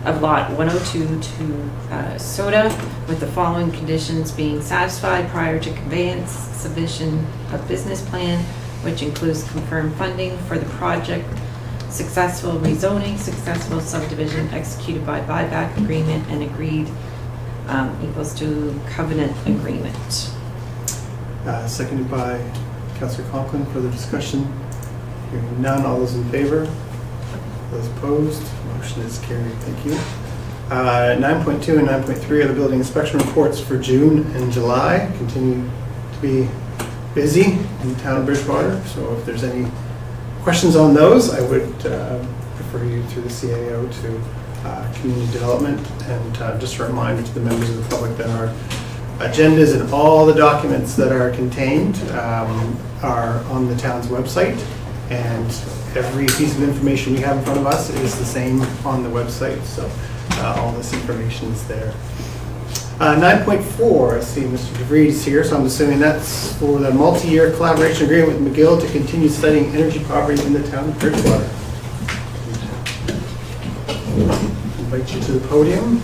of Lot 102 to SODA, with the following conditions being satisfied prior to conveyance: submission of business plan, which includes confirmed funding for the project, successful rezoning, successful subdivision executed by buyback agreement, and agreed equals to covenant agreement.
Seconded by Councillor Conklin. Further discussion? Hearing none. All those in favor? Those opposed? Motion is carried. Thank you. 9.2 and 9.3 are the building inspection reports for June and July. Continue to be busy in the town of Bridgewater. So if there's any questions on those, I would refer you to the CAO to community development. And just a reminder to the members of the public that our agendas and all the documents that are contained are on the town's website, and every piece of information we have in front of us is the same on the website, so all this information is there. 9.4, I see Mr. DeVries is here, so I'm assuming that's for the multi-year collaboration agreement with McGill to continue studying energy poverty in the town of Bridgewater. Invite you to the podium.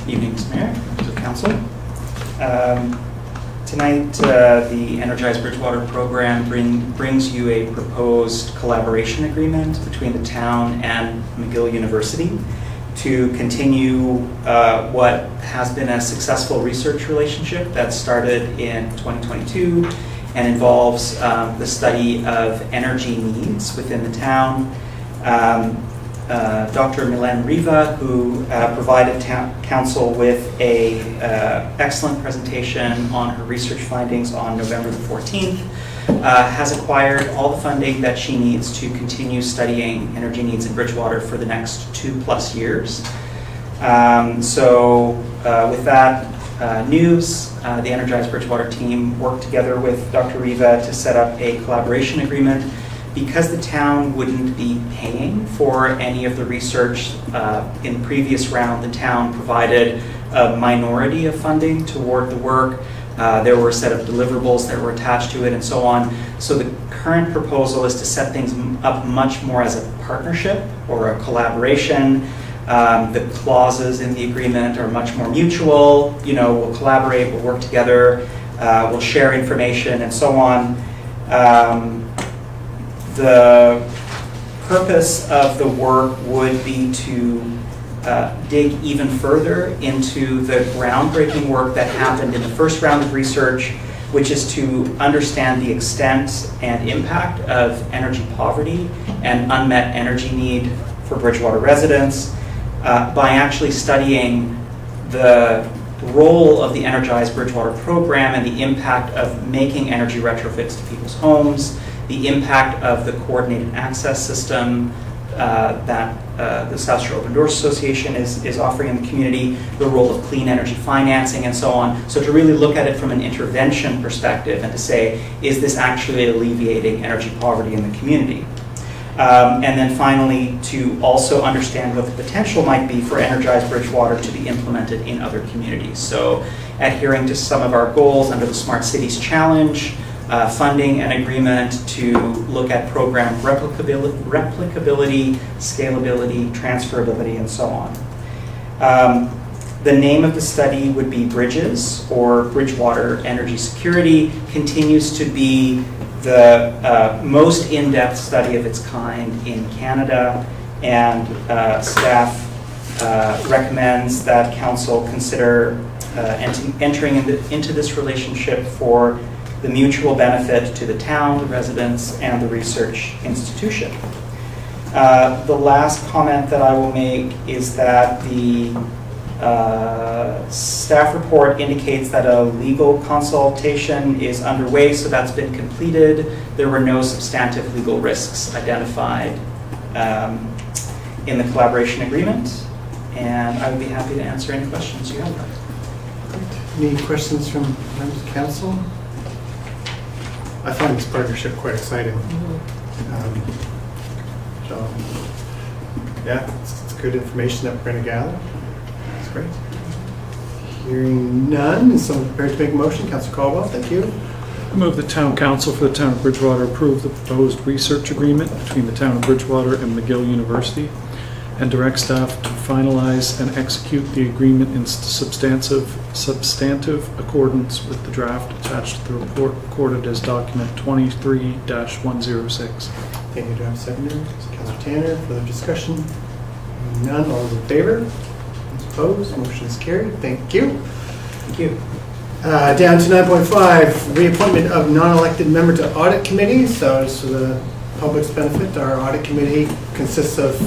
Evening, Mr. Mayor, members of council. Tonight, the Energize Bridgewater program brings you a proposed collaboration agreement between the town and McGill University to continue what has been a successful research relationship that started in 2022 and involves the study of energy needs within the town. Dr. Milen Riva, who provided council with a excellent presentation on her research findings on November the 14th, has acquired all the funding that she needs to continue studying energy needs in Bridgewater for the next 2+ years. With that news, the Energize Bridgewater team worked together with Dr. Riva to set up a collaboration agreement. Because the town wouldn't be paying for any of the research in the previous round, the town provided a minority of funding toward the work. There were a set of deliverables that were attached to it and so on. So the current proposal is to set things up much more as a partnership or a collaboration. The clauses in the agreement are much more mutual. You know, we'll collaborate, we'll work together, we'll share information and so on. The purpose of the work would be to dig even further into the groundbreaking work that happened in the first round of research, which is to understand the extent and impact of energy poverty and unmet energy need for Bridgewater residents by actually studying the role of the Energize Bridgewater program and the impact of making energy retrofits to people's homes, the impact of the coordinated access system that the South Shore Open Doors Association is offering in the community, the role of clean energy financing and so on. So to really look at it from an intervention perspective and to say, is this actually alleviating energy poverty in the community? And then finally, to also understand what the potential might be for Energize Bridgewater to be implemented in other communities. So adhering to some of our goals under the Smart Cities Challenge, funding an agreement to look at program replicability, scalability, transferability, and so on. The name of the study would be Bridges, or Bridgewater Energy Security, continues to be the most in-depth study of its kind in Canada, and staff recommends that council consider entering into this relationship for the mutual benefit to the town, the residents, and the research institution. The last comment that I will make is that the staff report indicates that a legal consultation is underway, so that's been completed. There were no substantive legal risks identified in the collaboration agreement, and I would be happy to answer any questions you have.
Any questions from members of council? I find this partnership quite exciting. So, yeah, it's good information that we're going to gather. That's great. Hearing none, is someone prepared to make a motion? Councillor Caldwell, thank you.
I move the town council for the town of Bridgewater approve the proposed research agreement between the town of Bridgewater and McGill University, and direct staff to finalize and execute the agreement in substantive accordance with the draft attached to the report recorded as document 23-106.
Thank you. Do I have a seconder? Councillor Tanner, further discussion? None, all those in favor? Those opposed? Motion is carried. Thank you. Thank you. Down to 9.5, reappointment of non-elected member to audit committee. So just for the public's benefit, our audit committee consists of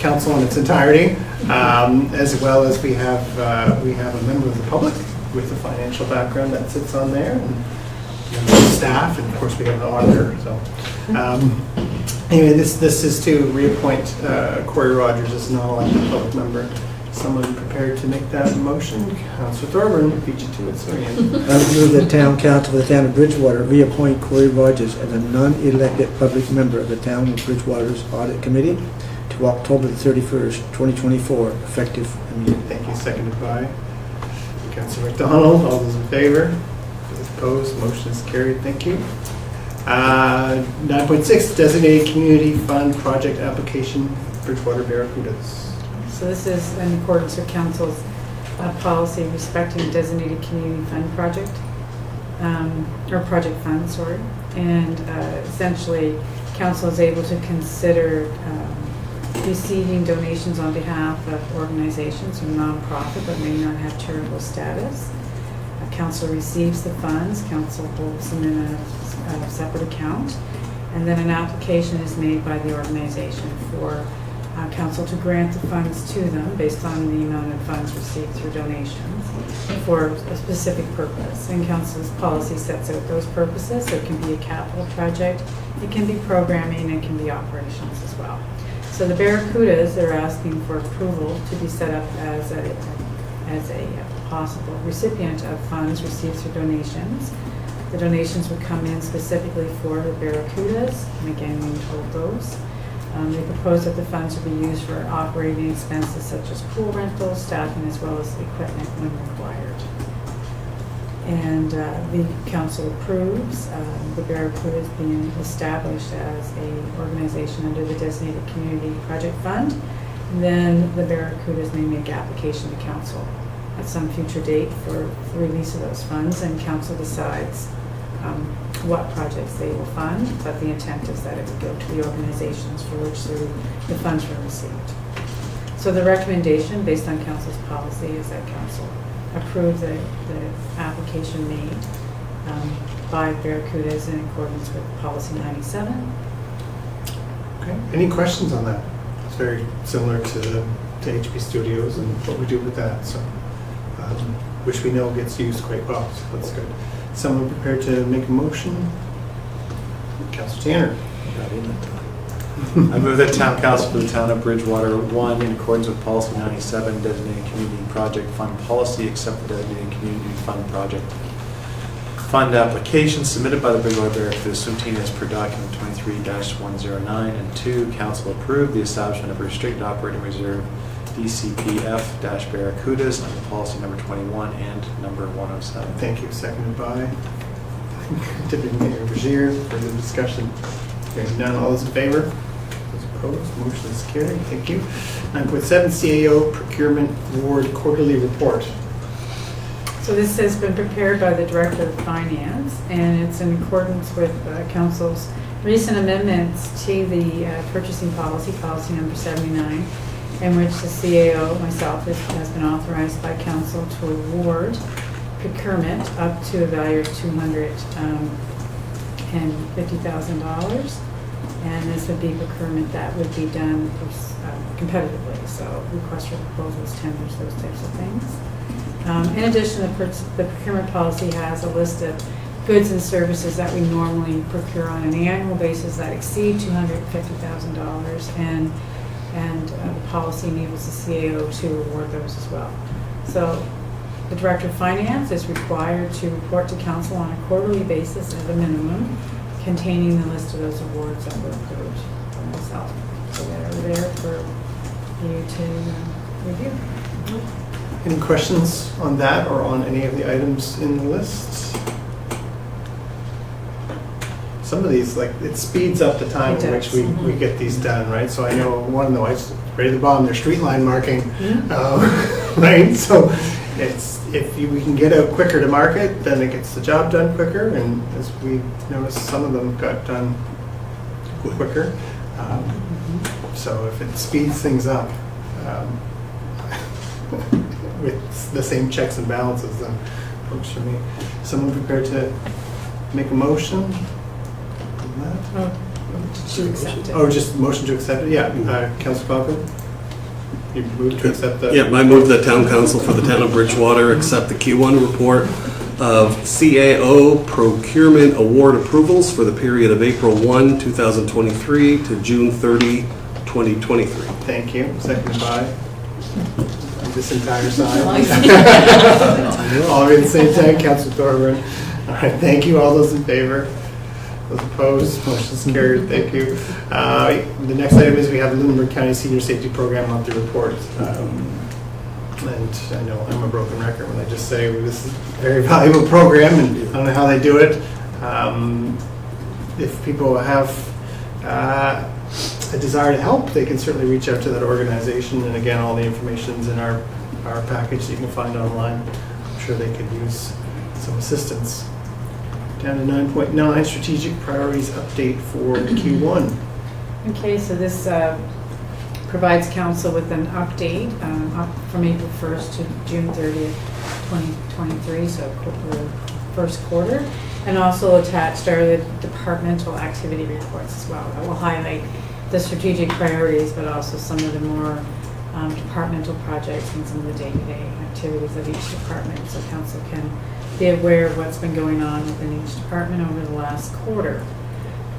council in its entirety, as well as we have a member of the public with a financial background that sits on there, and staff, and of course we have an auditor. So anyway, this is to reappoint Corey Rogers as an non-elected public member. Someone prepared to make that motion? Councillor Thorburn, beat you to it, sorry.
I move that town council for the town of Bridgewater reappoint Corey Rogers as a non-elected public member of the town of Bridgewater's audit committee to October the 31st, 2024, effective immediately.
Thank you. Seconded by Councillor McDonald. All those in favor? Those opposed? Motion is carried. Thank you. 9.6, designated community fund project application, Bridgewater Barracudas.
So this is in accordance with council's policy respecting designated community fund project, or project fund, sorry. And essentially, council is able to consider receiving donations on behalf of organizations or nonprofit but may not have charitable status. Council receives the funds, council holds them in a separate account, and then an application is made by the organization for council to grant the funds to them based on the amount of funds received through donations for a specific purpose. And council's policy sets out those purposes. So it can be a capital project, it can be programming, it can be operations as well. So the Barracudas, they're asking for approval to be set up as a possible recipient of funds received through donations. The donations would come in specifically for the Barracudas, and again, we told those. They propose that the funds will be used for operating expenses such as pool rentals, staffing, as well as equipment when required. And the council approves the Barracudas being established as an organization under the Designated Community Project Fund. Then the Barracudas may make application to council at some future date for the release of those funds, and council decides what projects they will fund, but the intent is that it would go to the organizations for which the funds were received. So the recommendation, based on council's policy, is that council approve the application made by Barracudas in accordance with policy 97.
Okay. Any questions on that? It's very similar to HP Studios and what we do with that. So, which we know gets used quite well. So that's good. Someone prepared to make a motion? Councillor Tanner.
I move that town council for the town of Bridgewater, 1, in accordance with policy 97, designated community project fund policy, accept the designated community fund project fund application submitted by the Bridgewater Barracudas Swim as per document 23-109, and 2, council approve the establishment of a restricted operating reserve DCPF-Barracudas under policy number 21 and number 107.
Thank you. Seconded by Deputy Mayor Bergier. Further discussion? Hearing none. All those in favor? Those opposed? Motion is carried. Thank you. 9.7 CAO Procurement Board Quarterly Report.
So this has been prepared by the Director of Finance, and it's in accordance with council's recent amendments to the purchasing policy, policy number 79, in which the CAO, myself, has been authorized by council to award procurement up to a value of $250,000. And this would be procurement that would be done competitively, so request for proposals, tenders, those types of things. In addition, the procurement policy has a list of goods and services that we normally procure on an annual basis that exceed $250,000, and the policy enables the CAO to award those as well. So the Director of Finance is required to report to council on a quarterly basis at a minimum, containing the list of those awards that were approved by myself. So they're there for you to review.
Any questions on that or on any of the items in the list? Some of these, like, it speeds up the time in which we get these done, right? So I know one of the lights right at the bottom, their street line marking, right? So we can get out quicker to market, then it gets the job done quicker, and as we noticed, some of them got done quicker. So if it speeds things up with the same checks and balances, then works for me. Someone prepared to make a motion?
To accept it.
Oh, just motion to accept it? Yeah. Councillor Cochran? You move to accept the...
Yeah, I move the town council for the town of Bridgewater accept the Q1 report of CAO procurement award approvals for the period of April 1, 2023 to June 30, 2023.
Thank you. Seconded by this entire side. All at the same time, Councilor Thorburn. All right, thank you. All those in favor? Those opposed? Motion's carried. Thank you. The next item is we have the Lunenburg County Senior Safety Program monthly report. And I know I'm a broken record when I just say this is a very valuable program, and I don't know how they do it. If people have a desire to help, they can certainly reach out to that organization. And again, all the information is in our package that you can find online. I'm sure they could use some assistance. Down to 9.9, strategic priorities update for Q1.
Okay, so this provides council with an update up from April 1st to June 30th, 2023, so the first quarter, and also attached are the departmental activity reports as well. I will highlight the strategic priorities, but also some of the more departmental projects and some of the day-to-day activities of each department, so council can be aware of what's been going on within each department over the last quarter.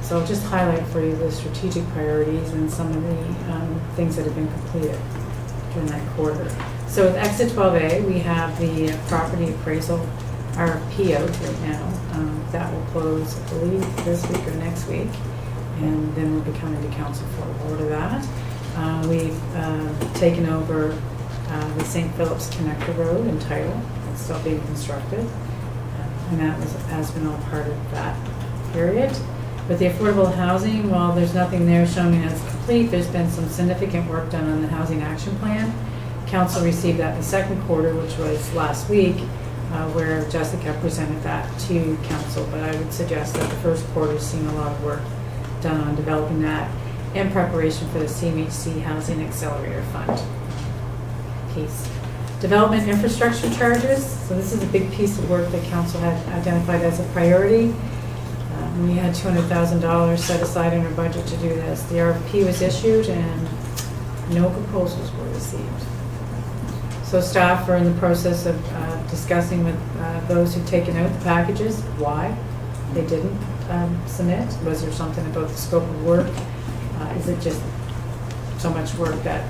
So I'll just highlight for you the strategic priorities and some of the things that have been completed during that quarter. So with Exit 12A, we have the property appraisal RFP out right now. That will close, I believe, this week or next week. And then we'll be coming to council for award of that. We've taken over the St. Philip's Connector Road in Title. It's still being constructed. And that has been all part of that period. With the affordable housing, while there's nothing there showing as complete, there's been some significant work done on the housing action plan. Council received that in the second quarter, which was last week, where Jessica presented that to council. But I would suggest that the first quarter's seen a lot of work done on developing that in preparation for the CMHC Housing Accelerator Fund piece. Development infrastructure charges. So this is a big piece of work that council had identified as a priority. We had $200,000 set aside in our budget to do this. The RFP was issued and no proposals were received. So staff are in the process of discussing with those who've taken out the packages why they didn't submit. Was there something about the scope of work? Is it just so much work that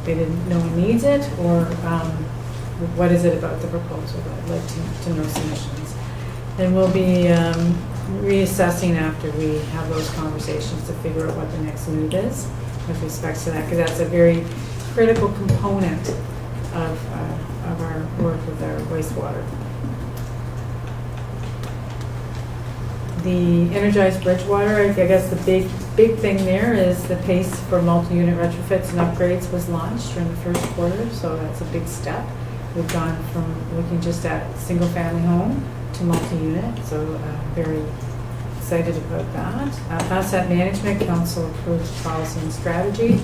they didn't know who needs it? Or what is it about the proposal that led to no submissions? And we'll be reassessing after we have those conversations to figure out what the next move is with respect to that, because that's a very critical component of our work with our wastewater. The Energized Bridgewater, I guess the big thing there is the PACE for multi-unit retrofits and upgrades was launched during the first quarter, so that's a big step. We've gone from looking just at single-family home to multi-unit, so very excited about that. Asset Management Council approved policy and strategy.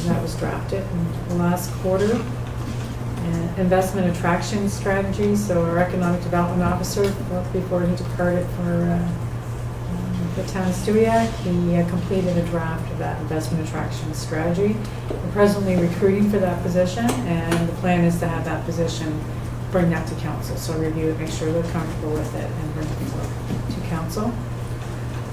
That was drafted in the last quarter. Investment attraction strategy, so our economic development officer, before he departed for the town of Stewiacke, he completed a draft of that investment attraction strategy. We're presently recruiting for that position, and the plan is to have that position, bring that to council. So review it, make sure they're comfortable with it, and bring it to council.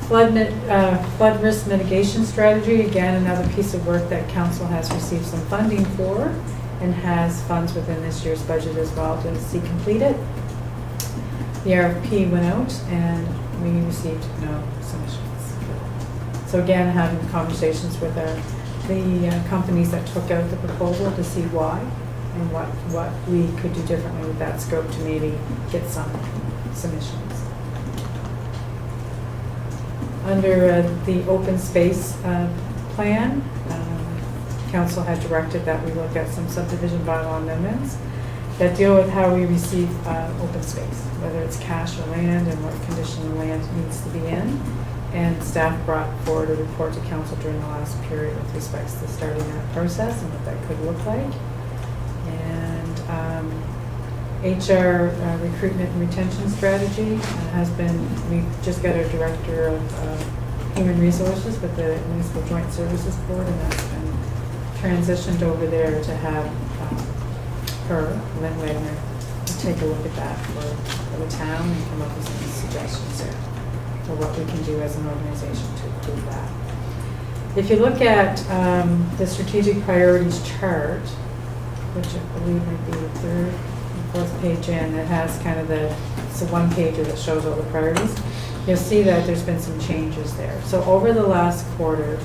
Flood risk mitigation strategy, again, another piece of work that council has received some funding for and has funds within this year's budget as well to see completed. The RFP went out and we received no submissions. So again, having conversations with the companies that took out the proposal to see why and what we could do differently with that scope to maybe get some submissions. Under the open space plan, council had directed that we look at some subdivision bylaw amendments that deal with how we receive open space, whether it's cash or land and what condition the land needs to be in. And staff brought forward a report to council during the last period with respect to starting that process and what that could look like. And HR recruitment and retention strategy has been, we just got our director of human resources with the Municipal Joint Services Board, and that's been transitioned over there to have her, Lynn Wagner, take a look at that for the town and come up with some suggestions there for what we can do as an organization to improve that. If you look at the strategic priorities chart, which I believe might be the third and fourth page in, it has kind of it's a one pager that shows all the priorities. You'll see that there's been some changes there. So over the last quarter,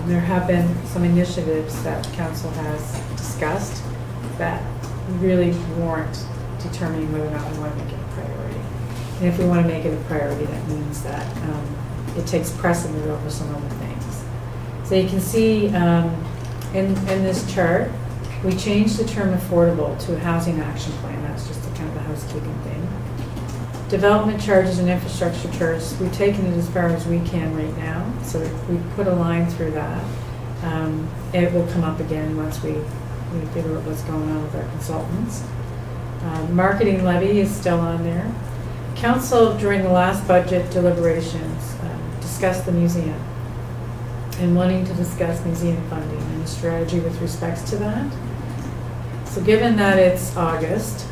there have been some initiatives that council has discussed that really warrant determining whether or not we want to make it a priority. And if we want to make it a priority, that means that it takes precedent over some other things. So you can see in this chart, we changed the term affordable to a housing action plan. That's just a kind of a housekeeping thing. Development charges and infrastructure charges, we've taken it as far as we can right now. So we put a line through that. It will come up again once we figure out what's going on with our consultants. Marketing levy is still on there. Council, during the last budget deliberations, discussed the museum and wanting to discuss museum funding and the strategy with respects to that. So given that it's August,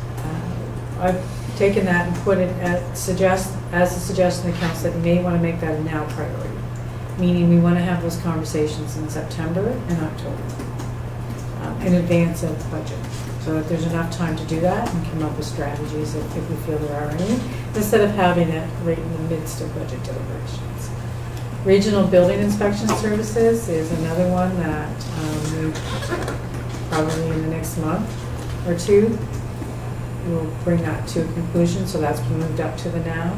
I've taken that and put it as a suggestion to council that you may want to make that a now priority, meaning we want to have those conversations in September and October in advance of the budget, so that there's enough time to do that and come up with strategies if we feel there are any, instead of having it right in the midst of budget deliberations. Regional building inspection services is another one that we probably in the next month or two we'll bring that to a conclusion, so that's moved up to the now.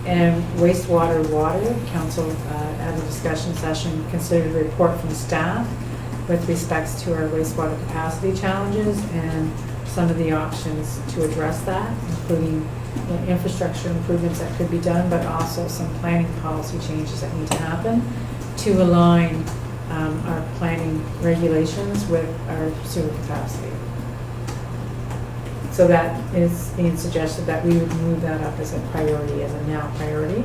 And water, council at a discussion session considered a report from staff with respects to our wastewater capacity challenges and some of the options to address that, including infrastructure improvements that could be done, but also some planning policy changes that need to happen to align our planning regulations with our sewer capacity. So that is being suggested that we would move that up as a priority, as a now priority.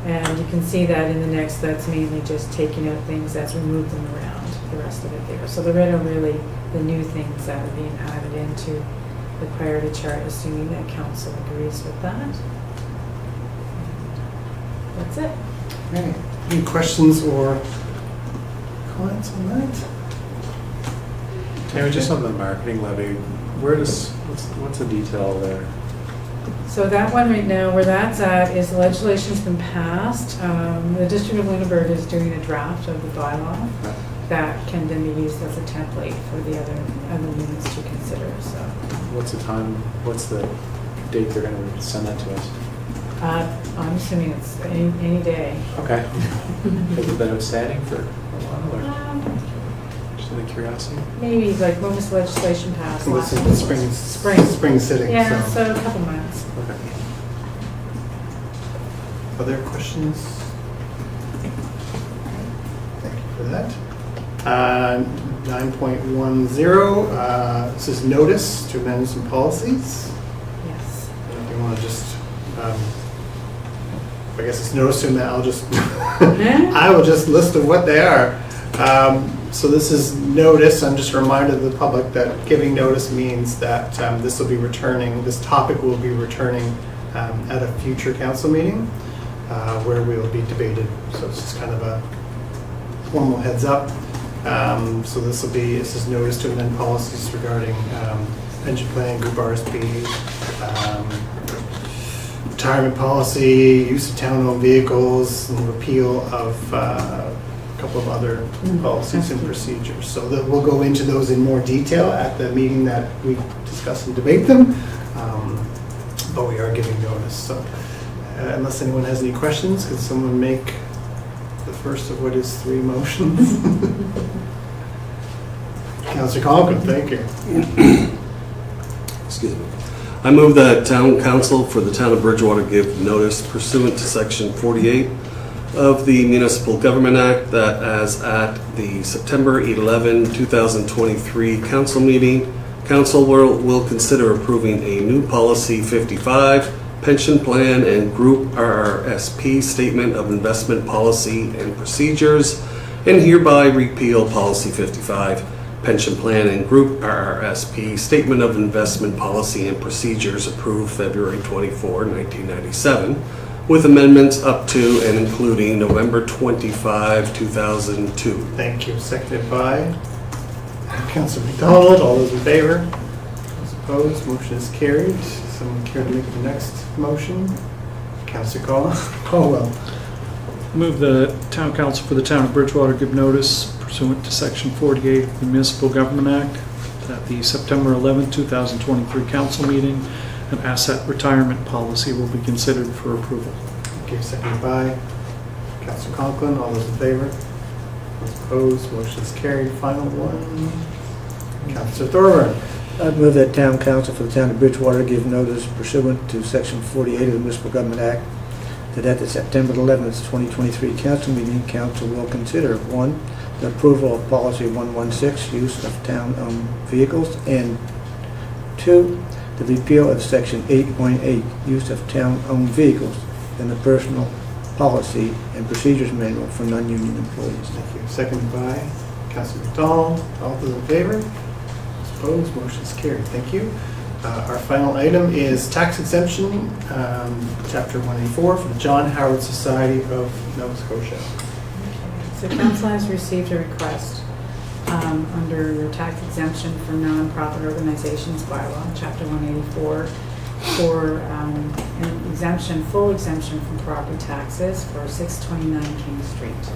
And you can see that in the next, that's mainly just taking out things as we move them around, the rest of it there. So the red are really the new things that are being added into the priority chart, assuming that council agrees with that. That's it.
Okay. Any questions or comments on that?
Tammy, just on the marketing levy, what's the detail there?
So that one right now, where that's at is the legislation's been passed. The District of Lunenburg is doing a draft of the bylaw that can then be used as a template for the other units to consider. So,
what's the date they're going to send that to us?
I'm assuming it's any day.
Okay. Has it been outstanding for a while, or just out of curiosity?
Maybe like when was legislation passed?
This is the spring sitting.
Yeah, so a couple months.
Okay.
Other questions? Thank you for that. 9.10, this is notice to amend some policies.
Yes.
If you want to just, I guess it's notice to amend, I will just list of what they are. So this is notice. I'm just a reminder to the public that giving notice means that this will be returning, this topic will be returning at a future council meeting where we will be debated. So it's just kind of a formal heads up. So this is notice to amend policies regarding pension plan, group RSP, retirement policy, use of town-owned vehicles, and repeal of a couple of other policies and procedures. So that we'll go into those in more detail at the meeting that we discuss and debate them, but we are giving notice. So unless anyone has any questions, could someone make the first of what is 3 motions? Councillor Conklin, thank you.
Excuse me. I move that town council for the town of Bridgewater give notice pursuant to section 48 of the Municipal Government Act that as at the September 11, 2023 council meeting, council will consider approving a new policy 55, pension plan and group RRSP statement of investment policy and procedures, and hereby repeal Policy 55, Pension Plan and Group RRSP, Statement of Investment Policy and Procedures approved February 24, 1997, with amendments up to and including November 25, 2002.
Thank you. Seconded by Councillor McDonald. All those in favor? Those opposed? Motion is carried. Someone care to make the next motion? Councillor Caldwell.
Move the town council for the town of Bridgewater give notice pursuant to section 48 of the Municipal Government Act that the September 11, 2023 council meeting and asset retirement policy will be considered for approval.
Thank you. Seconded by Councillor Conklin. All those in favor? Those opposed? Motion is carried. Final one. Councillor Thorburn.
I'd move that town council for the town of Bridgewater give notice pursuant to section 48 of the Municipal Government Act that at the September 11th, 2023 council meeting, council will consider 1, the approval of policy 116, use of town-owned vehicles, and 2, the repeal of section 8.8, use of town-owned vehicles, and the personal policy and procedures manual for non-union employees.
Thank you. Seconded by Councillor McDonald. All those in favor? Opposed? Motion is carried. Thank you. Our final item is tax exemption, Chapter 184 for the John Howard Society of Nova Scotia.
So council has received a request under your tax exemption for non-profit organizations bylaw, Chapter 184, for an exemption, full exemption from property taxes for 629 King Street.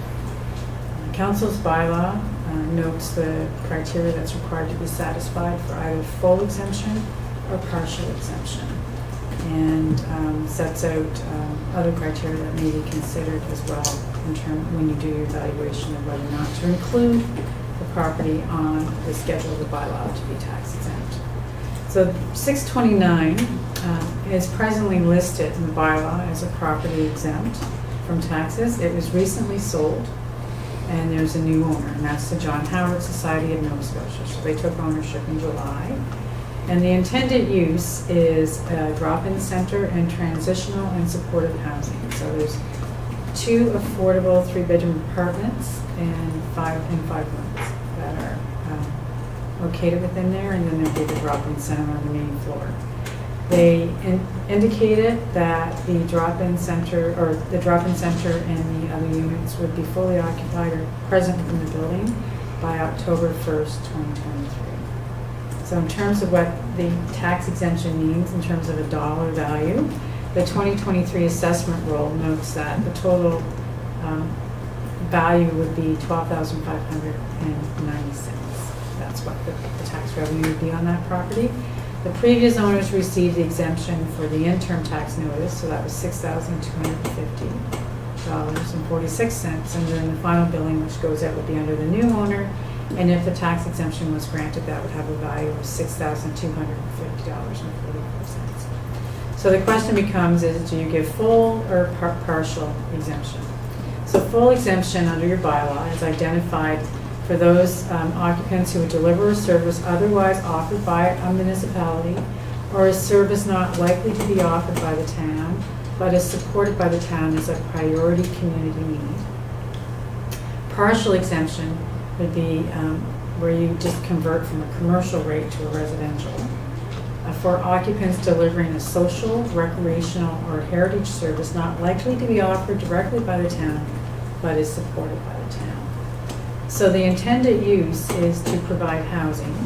Council's bylaw notes the criteria that's required to be satisfied for either full exemption or partial exemption, and sets out other criteria that may be considered as well in when you do your evaluation of whether or not to include the property on the schedule of the bylaw to be tax exempt. So 629 is presently listed in the bylaw as a property exempt from taxes. It was recently sold, and there's a new owner, and that's the John Howard Society of Nova Scotia. So they took ownership in July. And the intended use is a drop-in center and transitional and supportive housing. So there's 2 affordable 3-bedroom apartments and 5 rooms that are located within there, and then there'll be the drop-in center on the main floor. They indicated that the drop-in center and the other units would be fully occupied or present in the building by October 1st, 2023. So in terms of what the tax exemption means in terms of a dollar value, the 2023 assessment roll notes that the total value would be $12,590. That's what the tax revenue would be on that property. The previous owners received the exemption for the interim tax notice, so that was $6,250.46, and then the final billing which goes out would be under the new owner, and if the tax exemption was granted, that would have a value of $6,250.44. So the question becomes is, do you give full or partial exemption? So full exemption under your bylaw is identified for those occupants who would deliver a service otherwise offered by a municipality, or a service not likely to be offered by the town, but is supported by the town as a priority community need. Partial exemption would be where you just convert from a commercial rate to a residential. For occupants delivering a social, recreational, or heritage service not likely to be offered directly by the town, but is supported by the town. So the intended use is to provide housing,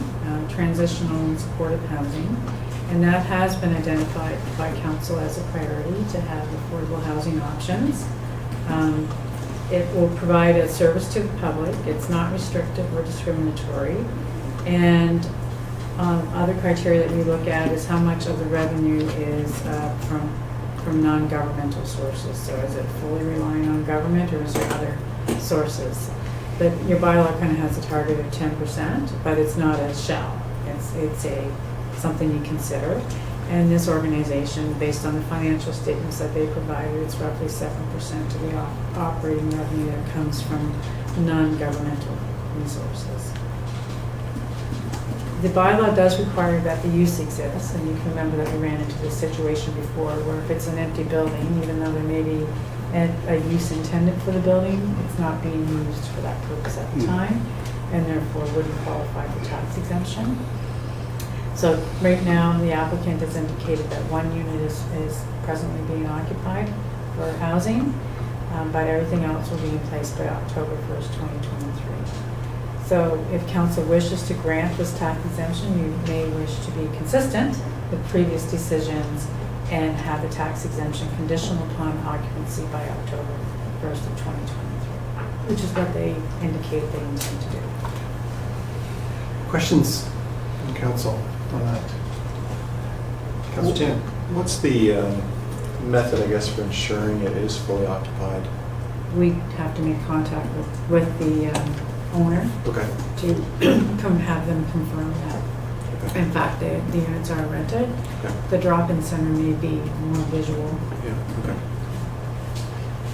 transitional and supportive housing, and that has been identified by council as a priority to have affordable housing options. It will provide a service to the public. It's not restrictive or discriminatory. And other criteria that we look at is how much of the revenue is from non-governmental sources. So is it fully relying on government, or is there other sources? But your bylaw kind of has a target of 10%, but it's not a shall. It's something you consider. And this organization, based on the financial statements that they provided, it's roughly 7% of the operating revenue that comes from non-governmental resources. The bylaw does require that the use exists, and you can remember that we ran into this situation before where if it's an empty building, even though there may be a use intended for the building. It's not being used for that purpose at the time, and therefore wouldn't qualify for tax exemption. So right now, the applicant has indicated that one unit is presently being occupied for housing, but everything else will be in place by October 1st, 2023. So if council wishes to grant this tax exemption, you may wish to be consistent with previous decisions and have the tax exemption conditional upon occupancy by October 1st of 2023, which is what they indicated they intend to do.
Questions from council on that? Councilor Chan.
What's the method, I guess, for ensuring it is fully occupied?
We have to make contact with the owner
Okay.
to come have them confirm that.
Okay.
In fact, the units are rented.
Okay.
The drop-in center may be more visual.
Yeah, okay.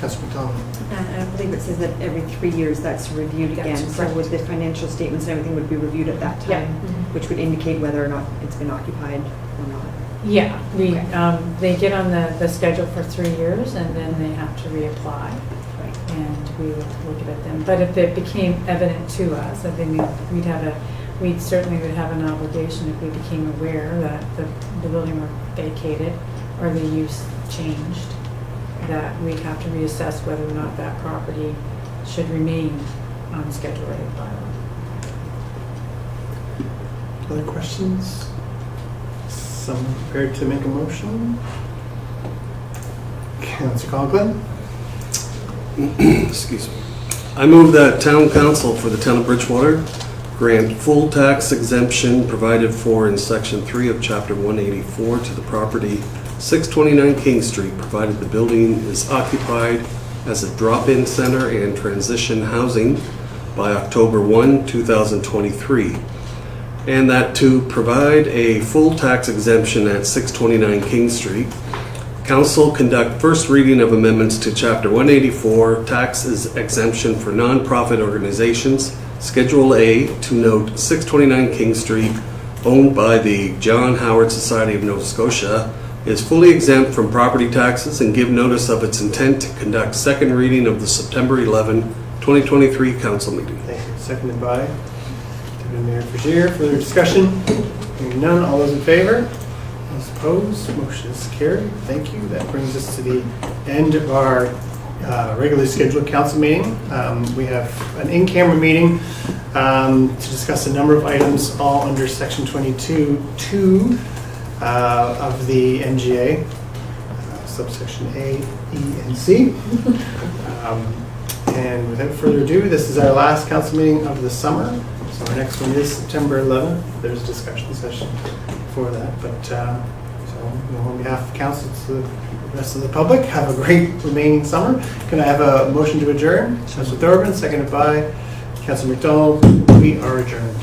Councilor McDonald.
I believe it says that every 3 years that's reviewed again.
That's
So
correct.
with the financial statements and everything would be reviewed at that
Yeah.
time, which would indicate whether or not it's been occupied or not.
Yeah, they get on the schedule for 3 years and then they have to reapply.
Right.
And we would look at them. But if it became evident to us, I think we certainly would have an obligation if we became aware that the building were vacated or the use changed, that we'd have to reassess whether or not that property should remain on Schedule A bylaw.
Other questions? Someone prepared to make a motion? Councilor Conklin.
Excuse me. I move that town council for the town of Bridgewater grant full tax exemption provided for in section 3 of chapter 184 to the property 629 King Street, provided the building is occupied as a drop-in center and transition housing by October 1, 2023. And that to provide a full tax exemption at 629 King Street, Council conduct first reading of amendments to Chapter 184, Taxes Exemption for Nonprofit Organizations, Schedule A, to note 629 King Street, owned by the John Howard Society of Nova Scotia, is fully exempt from property taxes, and give notice of its intent to conduct second reading of the September 11, 2023 Council meeting.
Thank you. Seconded by Deputy Mayor Vergier. Further discussion? Hearing none. All those in favor? Those opposed? Motion is carried. Thank you. That brings us to the end of our regularly scheduled council meeting. We have an in-camera meeting to discuss a number of items, all under Section 22(2) of the NGA, subsection A, E, and C. And without further ado, this is our last council meeting of the summer. So our next one is September 11th. There's a discussion session for that. But so, on behalf of council to the rest of the public, have a great remaining summer. Can I have a motion to adjourn? Councilor Thorburn, seconded by Councilor McDonald. We are adjourned.